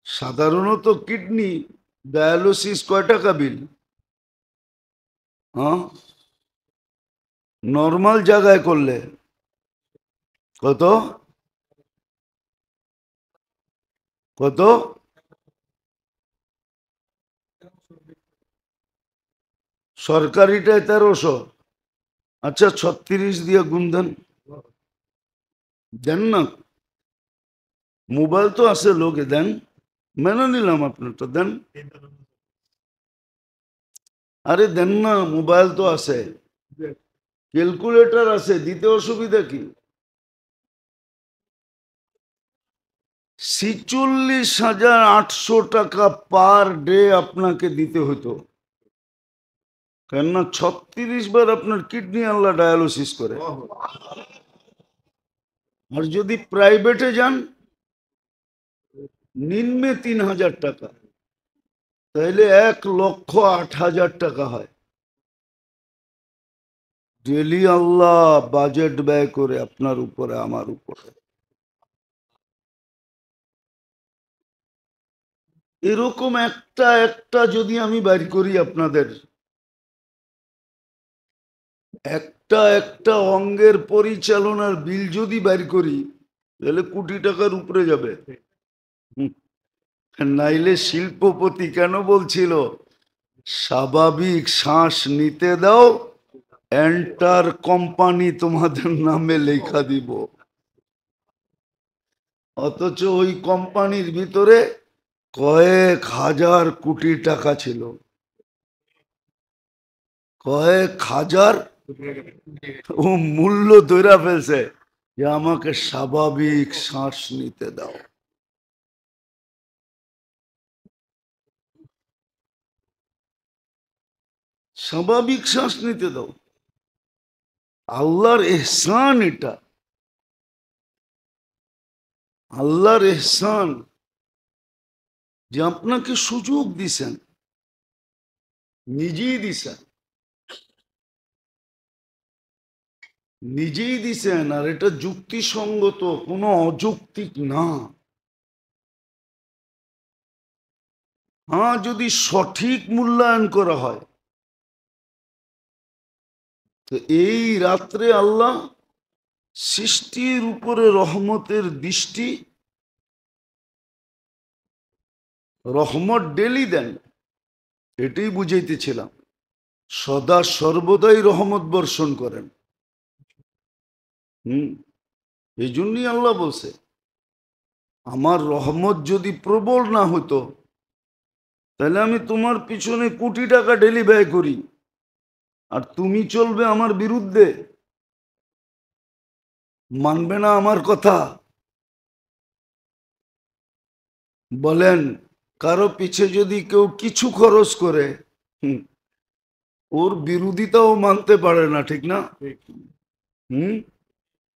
A: সাধারণত কিডনি ডায়ালিসিস কয় টাকা বিল? হ্যাঁ, নর্মাল জায়গায় করলে কত? কত? সরকারিটায় 1300। আচ্ছা 36 দিয়ে গুণ দেন। দেন না, মোবাইল তো আছে, লোকে দেন, মেনে নিলাম আপনারটা, দেন। আরে দেন না, মোবাইল তো আছে, ক্যালকুলেটর আছে, দিতে অসুবিধা কি? 46,800 টাকা পার ডে আপনাকে দিতে হতো। কেননা 36 বার আপনার কিডনি আল্লাহ ডায়ালিসিস করে। আর যদি প্রাইভেটে যান, নিম্নে 3,000 টাকা, তাইলে 1,08,000 টাকা হয়। ডেলি আল্লাহ বাজেট ব্যয় করে আপনার উপরে, আমার উপরে। এরকম একটা একটা যদি আমি বাইর করি আপনাদের, একটা একটা অঙ্গের পরিচালনার বিল যদি বাইর করি, তাহলে কোটি টাকার উপরে যাবে। নাইলে শিল্পপতি কেন বলছিল স্বাভাবিক শ্বাস নিতে দাও, এন্টার কোম্পানি তোমাদের নামে লেখা দিব। অথচ ওই কোম্পানির ভিতরে কয়েক হাজার কোটি টাকা ছিল, কয়েক হাজার। ও মূল্য ধরে ফেলছে যে আমাকে স্বাভাবিক শ্বাস নিতে দাও। স্বাভাবিক শ্বাস নিতে দাও। আল্লাহর এহসান এটা, আল্লাহর এহসান যে আপনাকে সুযোগ দিছেন, নিজেই দিছেন, নিজেই দিছেন। আর এটা যুক্তিসঙ্গত, কোনো অযৌক্তিক না। হ্যাঁ, যদি সঠিক মূল্যায়ন করা হয়, তো এই রাত্রে আল্লাহ সৃষ্টির উপরে রহমতের দৃষ্টি, রহমত ডেলি দেন, এটাই বুঝাইতেছিলাম। সদা সর্বদাই রহমত বর্ষণ করেন। এই জন্যই আল্লাহ বলছে, আমার রহমত যদি প্রবল না হতো, তাহলে আমি তোমার পিছনে কোটি টাকা ডেলি ব্যয় করি, আর তুমি চলবে আমার বিরুদ্ধে, মানবে না আমার কথা। বলেন, কারো পিছে যদি কেউ কিছু খরচ করে, ওর বিরোধিতাও মানতে পারে না, ঠিক না? হুম,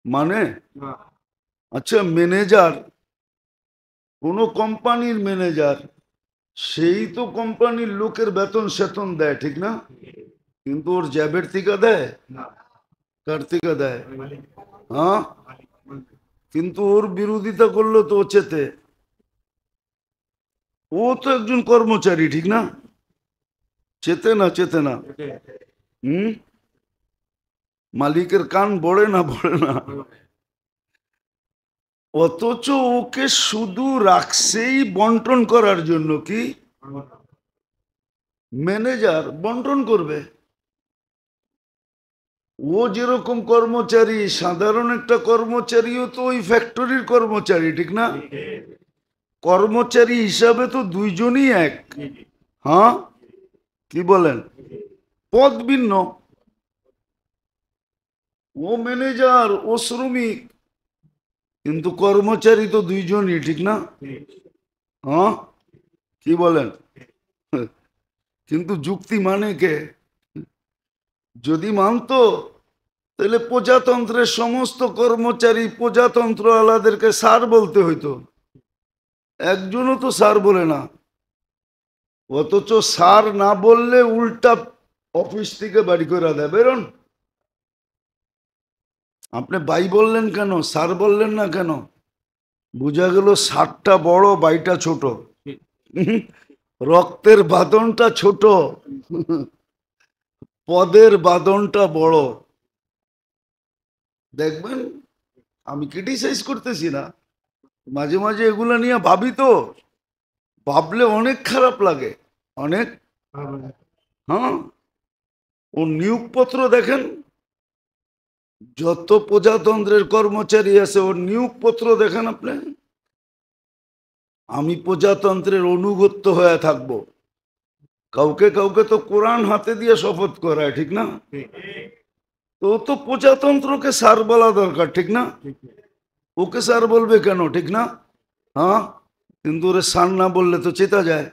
A: মানে আচ্ছা, ম্যানেজার, কোনো কোম্পানির ম্যানেজার, সেই তো কোম্পানির লোকের বেতন সেতন দেয়, ঠিক না? কিন্তু ওর জ্যাবের থেকে দেয়? কার থেকে দেয়? হ্যাঁ, কিন্তু ওর বিরোধিতা করলো তো ও চেতে। ও তো একজন কর্মচারী, ঠিক না? চেতে না, চেতে না? হুম, মালিকের কান বড়ে না, বড়ে না? অথচ ওকে শুধু রাখছেই বন্টন করার জন্য। কি ম্যানেজার বন্টন করবে? ও যেরকম কর্মচারী, সাধারণ একটা কর্মচারীও তো ওই ফ্যাক্টরির কর্মচারী, ঠিক না? কর্মচারী হিসাবে তো দুইজনই এক। হ্যাঁ, কি বলেন? পদ ভিন্ন। ও ম্যানেজার, ও শ্রমিক, কিন্তু কর্মচারী তো দুইজনই, ঠিক না? হ্যাঁ, কি বলেন? কিন্তু যুক্তি মানে কে? যদি মানতো, তাহলে প্রজাতন্ত্রের সমস্ত কর্মচারী প্রজাতন্ত্র আলাদেরকে স্যার বলতে হইতো। একজনও তো স্যার বলে না। অথচ স্যার না বললে উল্টা অফিস থেকে বাড়ি করে দেয়, বেরোন। আপনি বাই বললেন কেন, স্যার বললেন না কেন? বোঝা গেল সারটা বড়, বাইটা ছোট। রক্তের বাঁধনটা ছোট, পদের বাঁধনটা বড়। দেখবেন, আমি ক্রিটিসাইজ করতেছি না, মাঝে মাঝে এগুলা নিয়ে ভাবি তো, ভাবলে অনেক খারাপ লাগে, অনেক। হ্যাঁ, ও নিয়োগপত্র দেখেন, যত প্রজাতন্ত্রের কর্মচারী আছে ওর নিয়োগপত্র দেখেন আপনি। আমি প্রজাতন্ত্রের অনুগত্য হয়ে থাকবো, কাউকে কাউকে তো কোরআন হাতে দিয়ে শপথ করায়, ঠিক না? তো ও তো প্রজাতন্ত্রকে স্যার বলা দরকার, ঠিক না? ওকে স্যার বলবে কেন, ঠিক না? হ্যাঁ, কিন্তু ওরে স্যার না বললে তো চেতা যায়।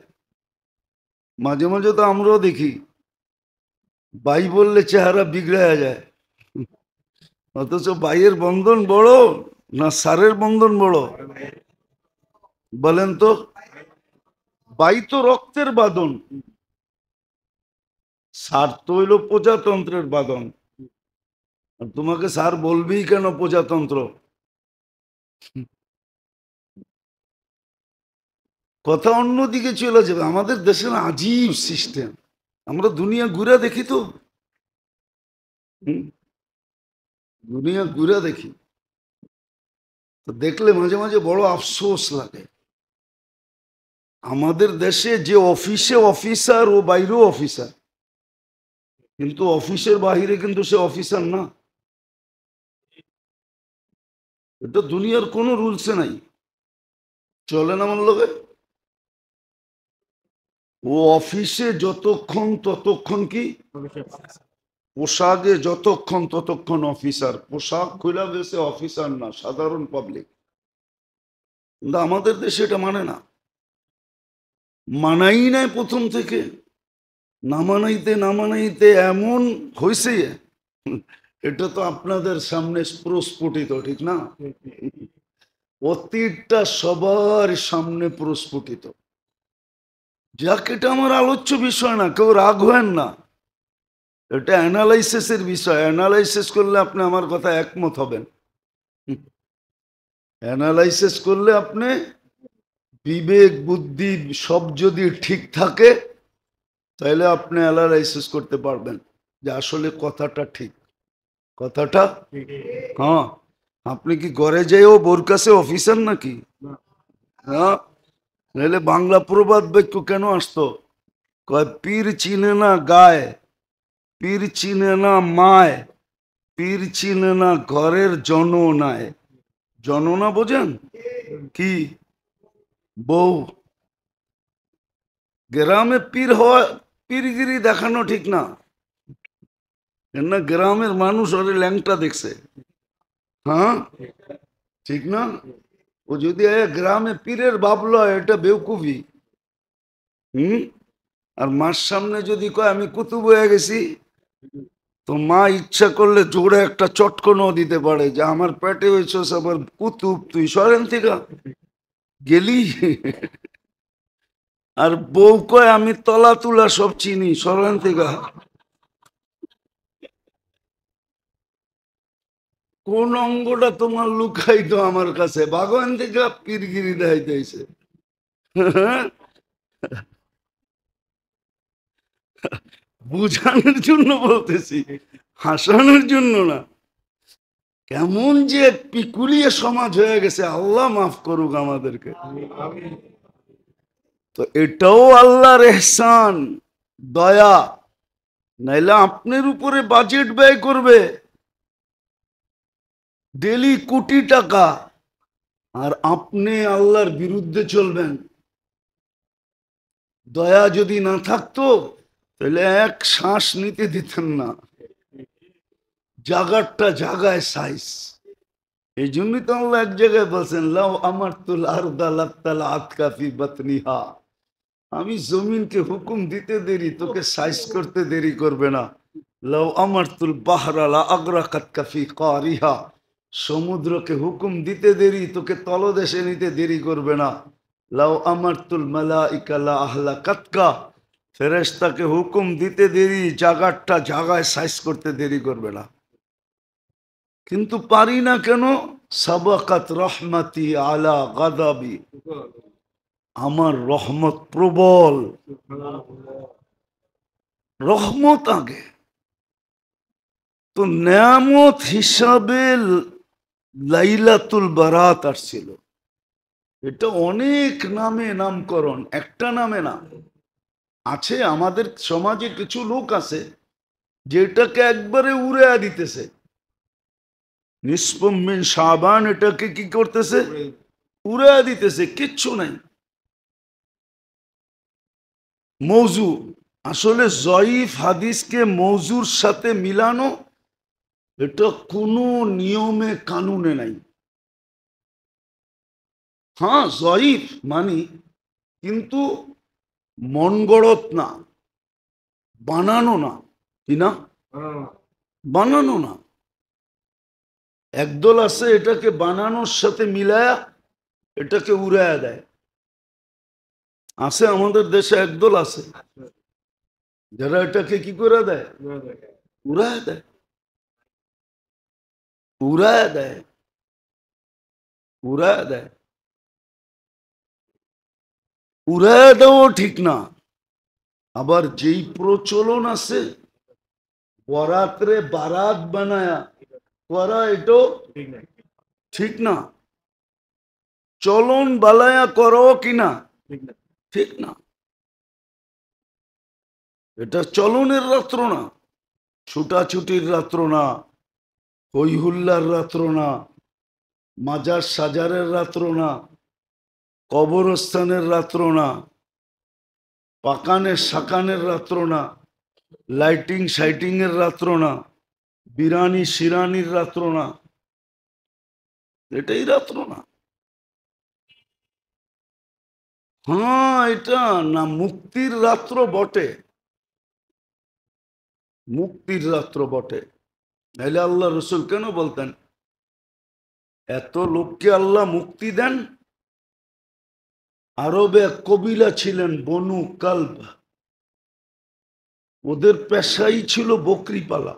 A: মাঝে মাঝে তো আমরাও দেখি, বাই বললে চেহারা বিগড়ে যায়, অথচ বাইয়ের বন্ধন বড় না স্যারের বন্ধন বড়? বলেন তো। বাই তো রক্তের বাঁধন, স্যার তো হইল প্রজাতন্ত্রের বাঁধন। আর তোমাকে স্যার বলবেই কেন প্রজাতন্ত্র? কথা অন্যদিকে চলে যাবে। আমাদের দেশের আজীব সিস্টেম, আমরা দুনিয়া ঘুরে দেখি তো। হুম, দুনিয়া ঘুরে দেখি তো, দেখলে মাঝে মাঝে বড় আফসোস লাগে। আমাদের দেশে যে অফিসে অফিসার, ও বাইরেও অফিসার, কিন্তু অফিসের বাহিরে কিন্তু সে অফিসার না। এটা দুনিয়ার কোনো রুলসে নাই, চলে না আমার লোকে। ও অফিসে যতক্ষণ ততক্ষণ কি, পোশাকে যতক্ষণ ততক্ষণ অফিসার, পোশাক খুলে গেছে অফিসার না, সাধারণ পাবলিক। কিন্তু আমাদের দেশে এটা মানে না, মানাই নাই প্রথম থেকে। না মানাইতে না মানাইতে এমন হয়েছে, এটা তো আপনাদের সামনে প্রস্ফুটিত, ঠিক না? অতীতটা সবার সামনে প্রস্ফুটিত। যাক, এটা আমার আলোচ্য বিষয় না, কেউ রাগ হবেন না। এটা অ্যানালাইসিসের বিষয়, অ্যানালাইসিস করলে আপনি আমার কথা একমত হবেন। অ্যানালাইসিস করলে আপনি বিবেক বুদ্ধি সব যদি ঠিক থাকে, তাহলে আপনি অ্যানালাইসিস করতে পারবেন যে আসলে কথাটা ঠিক, কথাটা। হ্যাঁ, আপনি কি ঘরে যাইও বোর কাছে অফিসার নাকি? হ্যাঁ, নাহলে বাংলা প্রবাদ বাক্য কেন আসতো? কয় পীর চিনে না গায়, পীর চিনে না মায়, পীর চিনে না ঘরের জননায়। জননা বোঝেন কি? বউ। গ্রামে পীর হওয়া, পীরগিরি দেখানো ঠিক না। না গ্রামের মানুষ ওরে ল্যাংটা দেখছে। হ্যাঁ ঠিক না? ও যদি গ্রামে পীরের ভাবলো এটা বেউকুফি। হুম। আর মার সামনে যদি কয় আমি কুতুব হয়ে গেছি, তো মা ইচ্ছা করলে জোরে একটা চটকনও দিতে পারে যে আমার পেটে হয়েছস আবার কুতুব, তুই সরেন থেকে গেলি। আর বউ কয় আমি তলা তুলা সব চিনি, সরেন থেকে। কোন অঙ্গটা তোমার লুকাইতো আমার কাছে, ভগবান থেকে পীরগিরি দেখাইতেছে। বুঝানোর জন্য বলতেছি, হাসানোর জন্য না। কেমন যে পিকুলিয়ে সমাজ হয়ে গেছে, আল্লাহ মাফ করুক আমাদেরকে। তো এটাও আল্লাহর এহসান, দয়া। নাইলে আপনার উপরে বাজেট ব্যয় করবে ডেলি কোটি টাকা, আর আপনি আল্লাহর বিরুদ্ধে চলবেন। দয়া যদি না থাকতো তাহলে এক শ্বাস নিতে দিতেন না, জাগারটা জাগায় সাইজ। এই জন্যই তো আল্লাহ এক জায়গায় বলছেন লাউ আমারতুল আরদা লাত্তালা আতকাফি বাতনিহা, আমি জমিনকে হুকুম দিতে দেরি, তোকে সাইজ করতে দেরি করবে না। লাউ আমারতুল বাহরা লা আগরাকাত কাফি কারিহা, সমুদ্রকে হুকুম দিতে দেরি, তোকে তলদেশে নিতে দেরি করবে না। লাউ আমারতুল মালাইকা লা আহলাকাতকা, ফেরেশতাকে হুকুম দিতে দেরি, জাগারটা জাগায় সাইজ করতে দেরি করবে না। কিন্তু পারি না কেন? সাবাকাত রহমতি আলা গাদাবি, আমার রহমত প্রবল, রহমত আগে। তো নেয়ামত হিসাবে লাইলাতুল বারাত আসছিল। এটা অনেক নামে নামকরণ, একটা নামে না। আছে আমাদের সমাজে কিছু লোক আছে যেটাকে একবারে উড়ে দিতেছে। নিসফুম মিন শাবান, এটাকে কি করতেছে? উড়ে দিতেছে, কিচ্ছু নাই। মৌজু, আসলে জয়ীফ হাদিসকে মৌজুর সাথে মিলানো এটা কোনো নিয়মে কানুনে নাই। হ্যাঁ জয়ীফ মানি, কিন্তু মন গড়ত না, বানানো না। কি না? বানানো না। একদল আছে এটাকে বানানোর সাথে মিলায়া এটাকে উড়াইয়া দেয়। আছে আমাদের দেশে একদল আছে যারা এটাকে কি করে দেয়? উড়াইয়া দেয়, উড়াইয়া দেয়, উড়াইয়া দেয়। উড়াইয়া দেওয়া ঠিক না। আবার যেই প্রচলন আছে বরাতরে বারাত বানায়া করা, এটাও ঠিক না। চলন বালায়া করো কিনা, ঠিক না। এটা চলনের রাত্র না, ছুটাছুটির রাত্র না, হই হুল্লার রাত্র না, মাজার সাজারের রাত্র না, কবরস্থানের রাত্র না, পাকানের সাকানের রাত্র না, লাইটিং সাইটিং এর রাত্র না, বিরানি শিরানির রাত্র না, এটাই রাত্র না। হ্যাঁ এটা না মুক্তির রাত্র বটে, মুক্তির রাত্র বটে। নাইলে আল্লাহ রসুল কেন বলতেন এত লোককে আল্লাহ মুক্তি দেন? আরবে এক কবিলা ছিলেন বনু কালব, ওদের পেশাই ছিল বকরি পালা।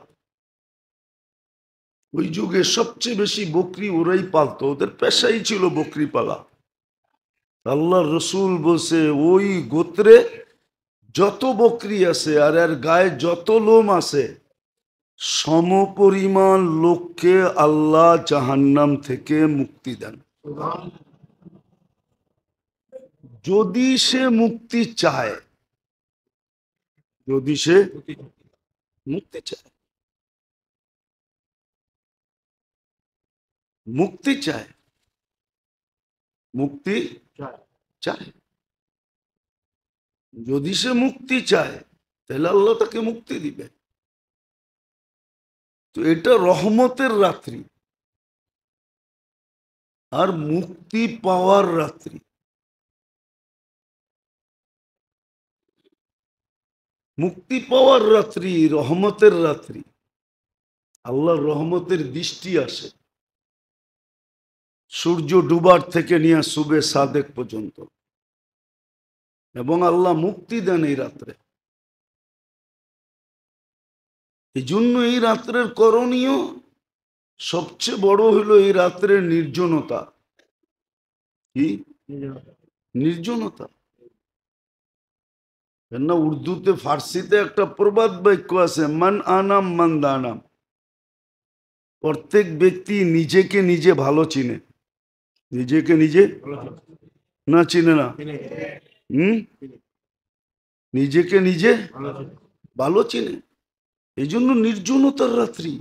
A: ওই যুগে সবচেয়ে বেশি বকরি ওরাই পালতো, ওদের পেশাই ছিল বকরি পালা। আল্লাহ রসুল বলছে ওই গোত্রে যত বকরি আছে আর এর গায়ে যত লোম আছে, সমপরিমাণ লোককে আল্লাহ জাহান্নাম থেকে মুক্তি দেন, যদি সে মুক্তি চায়। যদি সে মুক্তি চায়, মুক্তি চায়, মুক্তি চায়, যদি সে মুক্তি চায় তাহলে আল্লাহ তাকে মুক্তি দিবে। তো এটা রহমতের রাত্রি আর মুক্তি পাওয়ার রাত্রি। মুক্তি পাওয়ার রাত্রি, রহমতের রাত্রি। আল্লাহর রহমতের দৃষ্টি আসে সূর্য ডুবার থেকে নিয়ে সুবে সাদেক পর্যন্ত, এবং আল্লাহ মুক্তি দেন এই রাত্রে। এই জন্য এই রাত্রের করণীয় সবচেয়ে বড় হলো এই রাত্রের নির্জনতা। কি নির্জনতা? কেননা উর্দুতে, ফার্সিতে একটা প্রবাদ বাক্য আছে, মান আনাম মান দানাম। প্রত্যেক ব্যক্তি নিজেকে নিজে ভালো চিনে। নিজেকে নিজে না চিনে না? নিজেকে নিজে ভালো চিনে। এই জন্য নির্জনতার রাত্রি,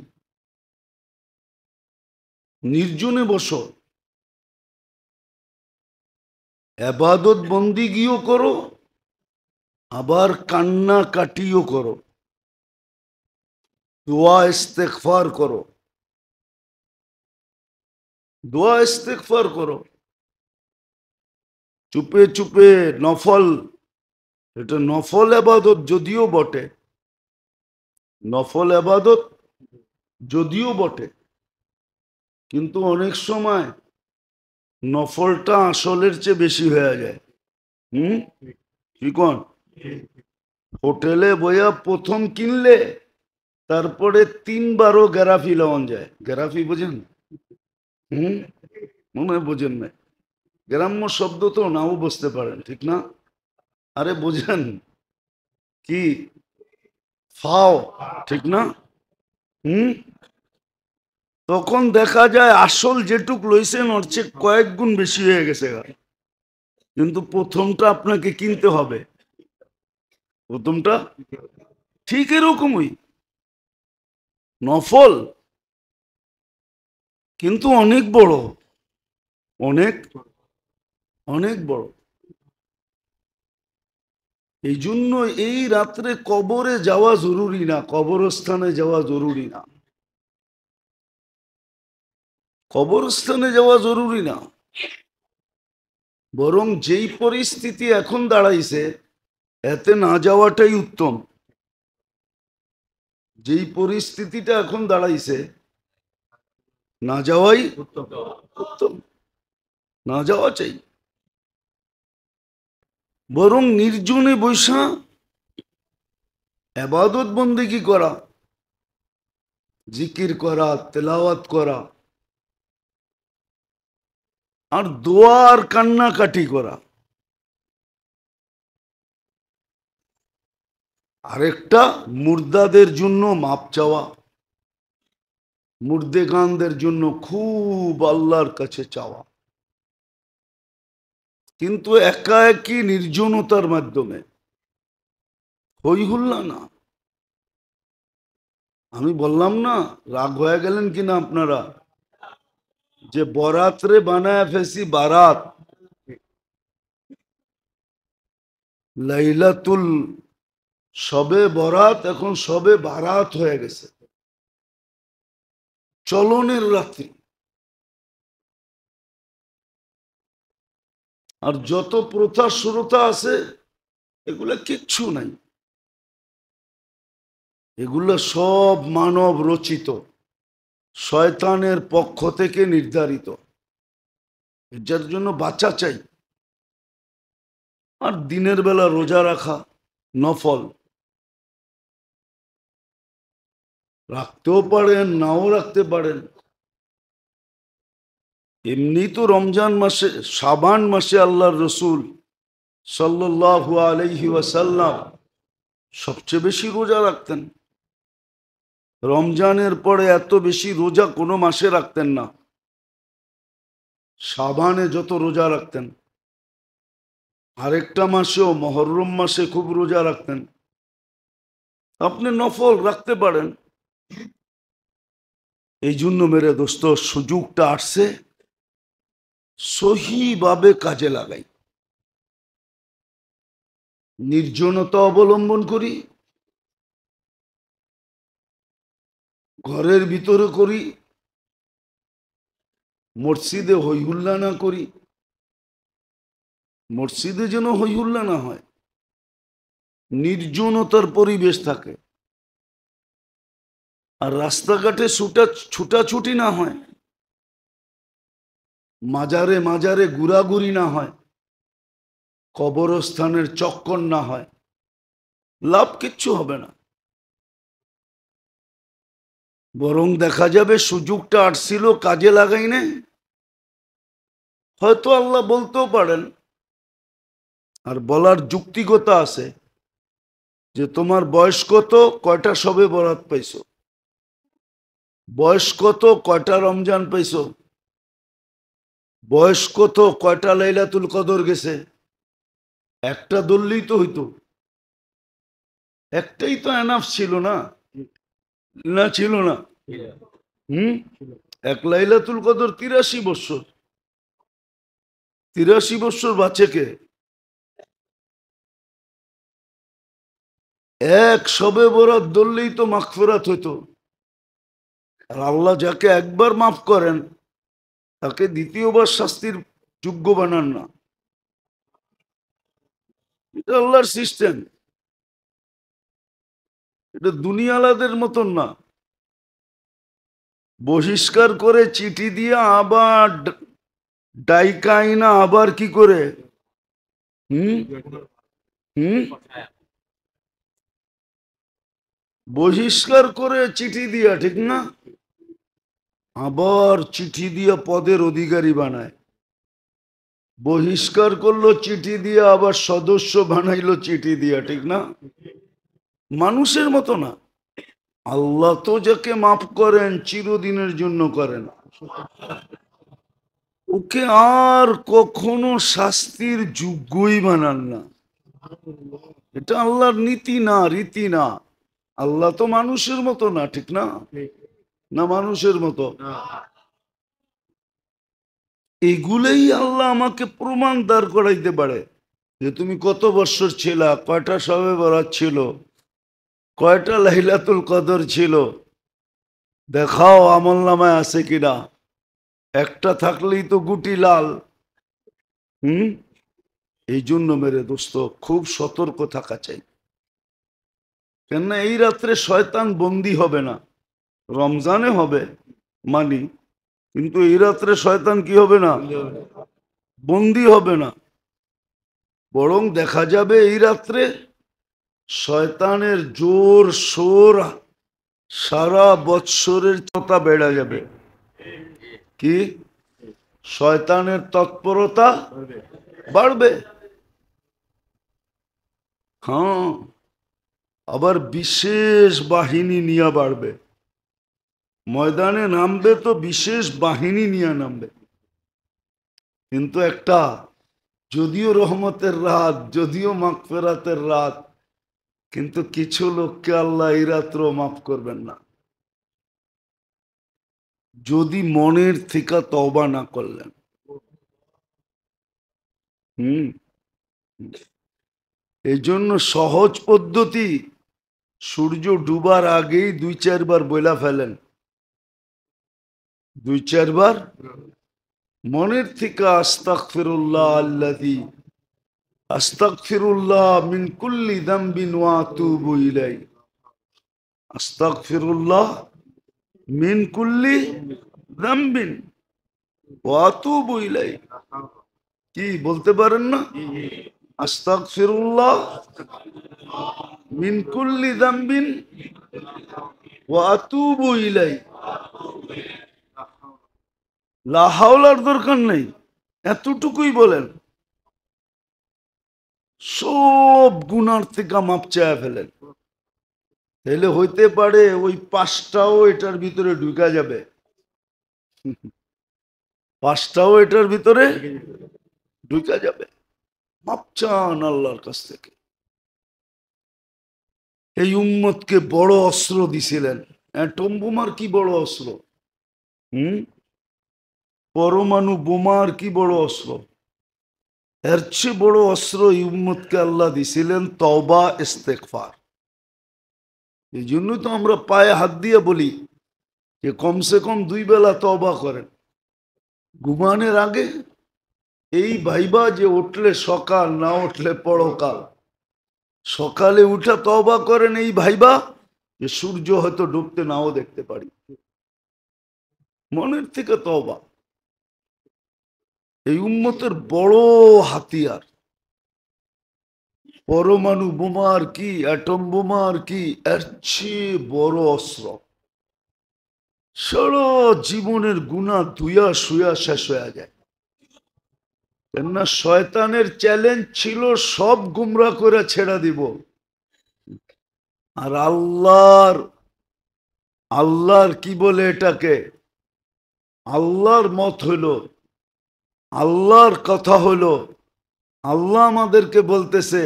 A: নির্জনে বসো, ইবাদত বন্দিগিও করো, আবার কান্না কাটিও করো, দোয়া ইস্তেগফার করো, দোয়া ইস্তেগফার করো চুপে চুপে। নফল, এটা নফল ইবাদত যদিও বটে, নফল ইবাদত যদিও বটে, কিন্তু অনেক সময় নফলটা আসলের চেয়ে বেশি হয়ে যায়। কি কোন? হোটেলে বইয়া প্রথম কিনলে তারপরে 3বারও গ্যারাফি লওয়ান যায়। গ্যারাফি বোঝেন? মনে হয় বোঝেন না। গ্রাম্য শব্দ তো নাও বুঝতে পারেন, ঠিক না? আরে বোঝেন কি? ফাও, ঠিক না? তখন দেখা যায় আসল যেটুক লইছেন ওর চেয়ে কয়েক গুণ বেশি হয়ে গেছে। কিন্তু প্রথমটা আপনাকে কিনতে হবে, প্রথমটা। ঠিক এরকমই নফল, কিন্তু অনেক বড়, অনেক অনেক বড়। এই জন্য এই রাত্রে কবরে যাওয়া জরুরি না, কবরস্থানে যাওয়া জরুরি না, কবরস্থানে যাওয়া জরুরি না। বরং যেই পরিস্থিতি এখন দাঁড়াইছে এতে না যাওয়াটাই উত্তম। যেই পরিস্থিতিটা এখন দাঁড়াইছে না যাওয়াই উত্তম, না যাওয়া চাই। বরং নির্জনে বৈশা ইবাদত বন্দেগী করা, জিকির করা, তেলাওয়াত করা, আর দোয়া আর কান্নাকাটি করা। আরেকটা, মুর্দাদের জন্য মাপ চাওয়া, মুর্দেগানদের জন্য খুব আল্লাহর কাছে চাওয়া, কিন্তু একা একই নির্জনতার মাধ্যমে, হই হুল্লা না। আমি বললাম না, রাগ হয়ে গেলেন কিনা আপনারা, যে বরাত রে বানায় ফেসি বারাত, লাইলাতুল সবে বরাত এখন সবে বারাত হয়ে গেছে, চলনের রাত্রি। আর যত প্রথা শ্রোতা আছে এগুলা কিচ্ছু নাই, এগুলো সব মানব রচিত, শয়তানের পক্ষ থেকে নির্ধারিত, যার জন্য বাঁচা চাই। আর দিনের বেলা রোজা রাখা নফল, রাখতেও পারেন নাও রাখতে পারেন। এমনি তো রমজান মাসে, শাবান মাসে আল্লাহর রসুল সাল্লাল্লাহু আলাইহি ওয়াসাল্লাম সবচেয়ে বেশি রোজা রাখতেন। রমজানের পরে এত বেশি রোজা কোনো মাসে রাখতেন না, শাবানে যত রোজা রাখতেন। আরেকটা মাসেও, মহররম মাসে খুব রোজা রাখতেন। আপনি নফল রাখতে পারেন। এই জন্য মেরে দোস্ত, সুযোগটা আসছে, সহিভাবে কাজে লাগাই, নির্জনতা অবলম্বন করি, ঘরের ভিতরে করি, মসজিদে হইহুল্লা না করি। মসজিদে যেন হইহুল্লা না হয়, নির্জনতার পরিবেশ থাকে, আর রাস্তাঘাটে ছুটাছুটি না হয়, মাজারে মাজারে ঘুরাঘুরি না হয়, কবরস্থানের চক্কর না হয়, লাভ কিচ্ছু হবে না। বরং দেখা যাবে সুযোগটা আসছিল, কাজে লাগাই নাই। হয়তো আল্লাহ বলতেও পারেন, আর বলার যুক্তিকতা আছে, যে তোমার বয়স কত, কয়টা সবে বরাত পাইছো, বয়স কত, কয়টা রমজান পাইছো, বয়স কত, কয়টা লাইলাতুল কদর গেছে। একটা ধরলেই তো হইতো, একটাই তো এনাফ ছিল না, না ছিল না? হুম, এক লাইলাতুল কদর 83 বছর, 83 বছর বাঁচে কে? এক সবে বরাত ধরলেই তো মাগফিরাত হইতো। আর আল্লাহ যাকে একবার মাফ করেন, তাকে দ্বিতীয়বার শাস্তির যোগ্য বানান না। এটা আল্লাহর সিস্টেম, এটা দুনিয়ালাদের মতন না। বহিষ্কার করে চিঠি দিয়ে আবার ডাইকাই না, আবার কি করে? হুম হুম বহিষ্কার করে চিঠি দিয়া, ঠিক না? আবার চিঠি দিয়া পদের অধিকারী বানায়। বহিষ্কার করলো চিঠি দিয়া, আবার সদস্য বানাইলো চিঠি দিয়া, ঠিক না? মানুষের মতো না। আল্লাহ তো যাকে মাফ করেন চিরদিনের জন্য করেন, ওকে আর কখনো শাস্তির যোগ্যই বানান না। এটা আল্লাহর নীতি না, রীতি না। আল্লাহ তো মানুষের মতো না, ঠিক না? না মানুষের মতো? এগুলোই আল্লাহ আমাকে প্রমাণ দাঁড় করাইতে পারে, যে তুমি কত বৎসর ছিলা, কয়টা সবে বরাত ছিল, কয়টা লাইলাতুল কদর ছিল, দেখাও আমল নামায় আছে কিনা। একটা থাকলেই তো গুটি লাল। হুম এই জন্য মেরে দোস্ত, খুব সতর্ক থাকা চাই। কেননা এই রাত্রে শয়তান বন্দী হবে না, রমজানে হবে মানি, কিন্তু এই রাত্রে শয়তান কি হবে না, বন্দী হবে না। বরং দেখা যাবে এই রাত্রে শয়তানের জোর সোর সারা বৎসরের কথা বেড়ে যাবে। কি? শয়তানের তৎপরতা বাড়বে। হ্যাঁ, আবার বিশেষ বাহিনী নিয়ে বাড়বে। ময়দানে নামবে তো বিশেষ বাহিনী নিয়ে নামবে। কিন্তু একটা, যদিও রহমতের রাত, যদিও মাগফিরাতের রাত, কিন্তু কিছু লোককে আল্লাহ এই রাত্র মাফ করবেন না, যদি মনের থেকে তওবা না করলেন। হুম এই জন্য সহজ পদ্ধতি, সূর্য ডুবার আগেই 2-4 বার বইলা ফেলেন, 2-4 বার মনের থেকে আস্তাগফিরুল্লাহ আল্লাযী আস্তাগফিরুল্লাহ মিন কুল্লি যামবিন ওয়া আতুবু ইলাইহি, আস্তাগফিরুল্লাহ মিন কুল্লি যামবিন ওয়া আতুবু ইলাইহি। কি বলতে পারেন না? আস্তাগফিরুল্লাহ মিন কুল্লি যামবিন ওয়া আতুবু ইলাইহি। লা হাওলার দরকার নেই, এতটুকুই বলেন, সব গুনার থেকে মাপ চায় ফেলেন। তাহলে হইতে পারে ওই 5টাও এটার ভিতরে ঢুকা যাবে, 5টাও এটার ভিতরে ঢুকা যাবে। মাপ চান আল্লাহর কাছ থেকে। এই উম্মতকে বড় অস্ত্র দিছিলেন। অ্যাটম বোমার কি বড় অস্ত্র, পরমাণু বোমার কি বড় অস্ত্র। এর চেয়ে বড় অস্ত্র এই উম্মতকে আল্লাহ দিছিলেন তওবা ইস্তেগফার। এই জন্য তো আমরা পায়ে হাত দিয়ে বলি, যে কমসে কম 2 বেলা তওবা করেন ঘুমানোর আগে। এই ভাইবা যে উঠলে সকাল, না উঠলে পরকাল। সকালে উঠে তওবা করেন এই ভাইবা যে সূর্য হয়তো ডুবতে নাও দেখতে পারি। মনের থেকে তওবা এই উম্মতের বড় হাতিয়ার। পরমাণু বোমার কি, অ্যাটম বোমার কি, এর চেয়ে বড় অস্ত্র। সারা জীবনের গুনাহ ধুইয়া শুয়া শেষ হয়ে যায়। কেননা শয়তানের চ্যালেঞ্জ ছিল সব গুমরা করে ছেড়ে দিব। আর আল্লাহর কি বলে এটাকে, আল্লাহর মত হলো, আল্লাহর কথা হলো, আল্লাহ আমাদেরকে বলতেছে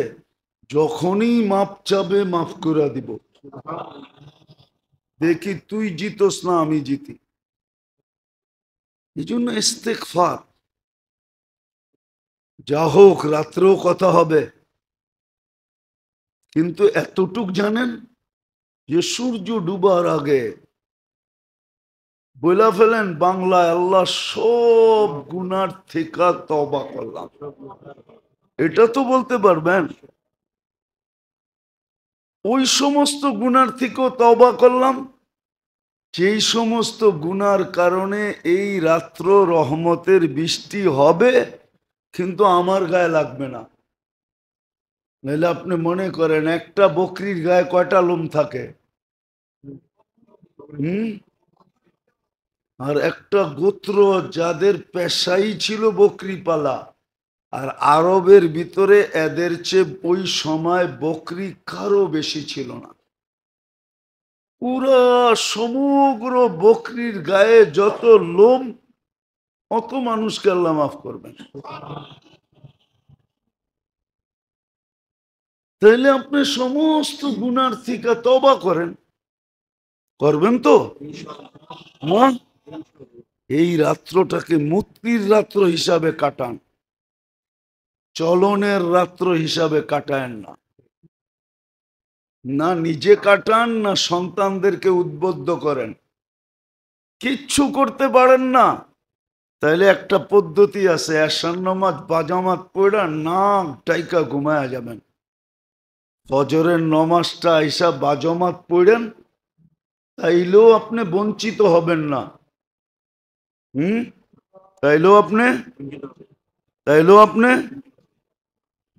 A: যখনই মাপ চাবে মাফ করে দিব। দেখি তুই জিতোস না আমি জিতি। এই জন্য ইস্তেগফার। যা হোক রাত্রেও কথা হবে, কিন্তু এতটুক জানেন যে সূর্য ডুবার আগে বলে ফেলেন বাংলায়, আল্লাহ সব গুনার থেকে তওবা করলাম। এটা তো বলতে পারবেন, ওই সমস্ত গুনার থেকেও তওবা করলাম যেই সমস্ত গুনার কারণে এই রাত্র রহমতের বৃষ্টি হবে, কিন্তু আমার গায়ে লাগবে না। নাহলে আপনি মনে করেন একটা বকরির গায়ে কয়টা লোম থাকে? আর একটা গোত্র যাদের পেশাই ছিল বকরি পালা, আর আরবের ভিতরে এদের চেয়ে ওই সময় বকরি কারো বেশি ছিল না। পুরা সমগ্র বকরির গায়ে যত লোম, অত মানুষকে আল্লাহ মাফ করবেন। তাইলে আপনি সমস্ত গুনার থেকে তওবা করেন, করবেন তো? এই রাত্রটাকে মুক্তির রাত্র হিসাবে কাটান, চলনের রাত্র হিসাবে কাটায়েন না। না নিজে কাটান, না সন্তানদেরকে উদ্বুদ্ধ করেন। কিচ্ছু করতে পারেন না, তাইলে একটা পদ্ধতি আছে, এশার নামাজ বাজামাত পড়া নাক টাইকা ঘুমায়া যাবেন। ফজরের নমাজটা আইসা বাজামাত পড়েন, তাইলেও আপনি বঞ্চিত হবেন না। তাইলেও আপনি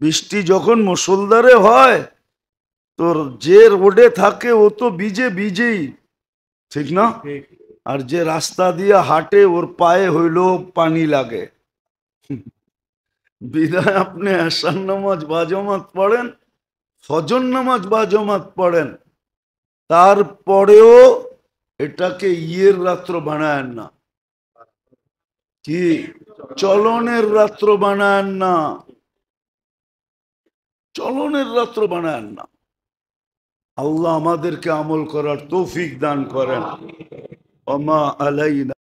A: বৃষ্টি যখন মুষলধারে হয়, তোর যে রোডে থাকে ও তো ভিজেই, ঠিক না? আর যে রাস্তা দিয়ে হাঁটে ওর পায়ে হইল পানি লাগে। বিদায় আপনি এশার নামাজ বাজামাত পড়েন, ফজর নামাজ বাজামাত পড়েন, তারপরেও এটাকে ইয়ের রাত্র বানায়েন না, কি চলনের রাত্র বানায়েন না, চলনের রাত্র বানায়েন না। আল্লাহ আমাদেরকে আমল করার তৌফিক দান করেন। ওমা আলাইনা।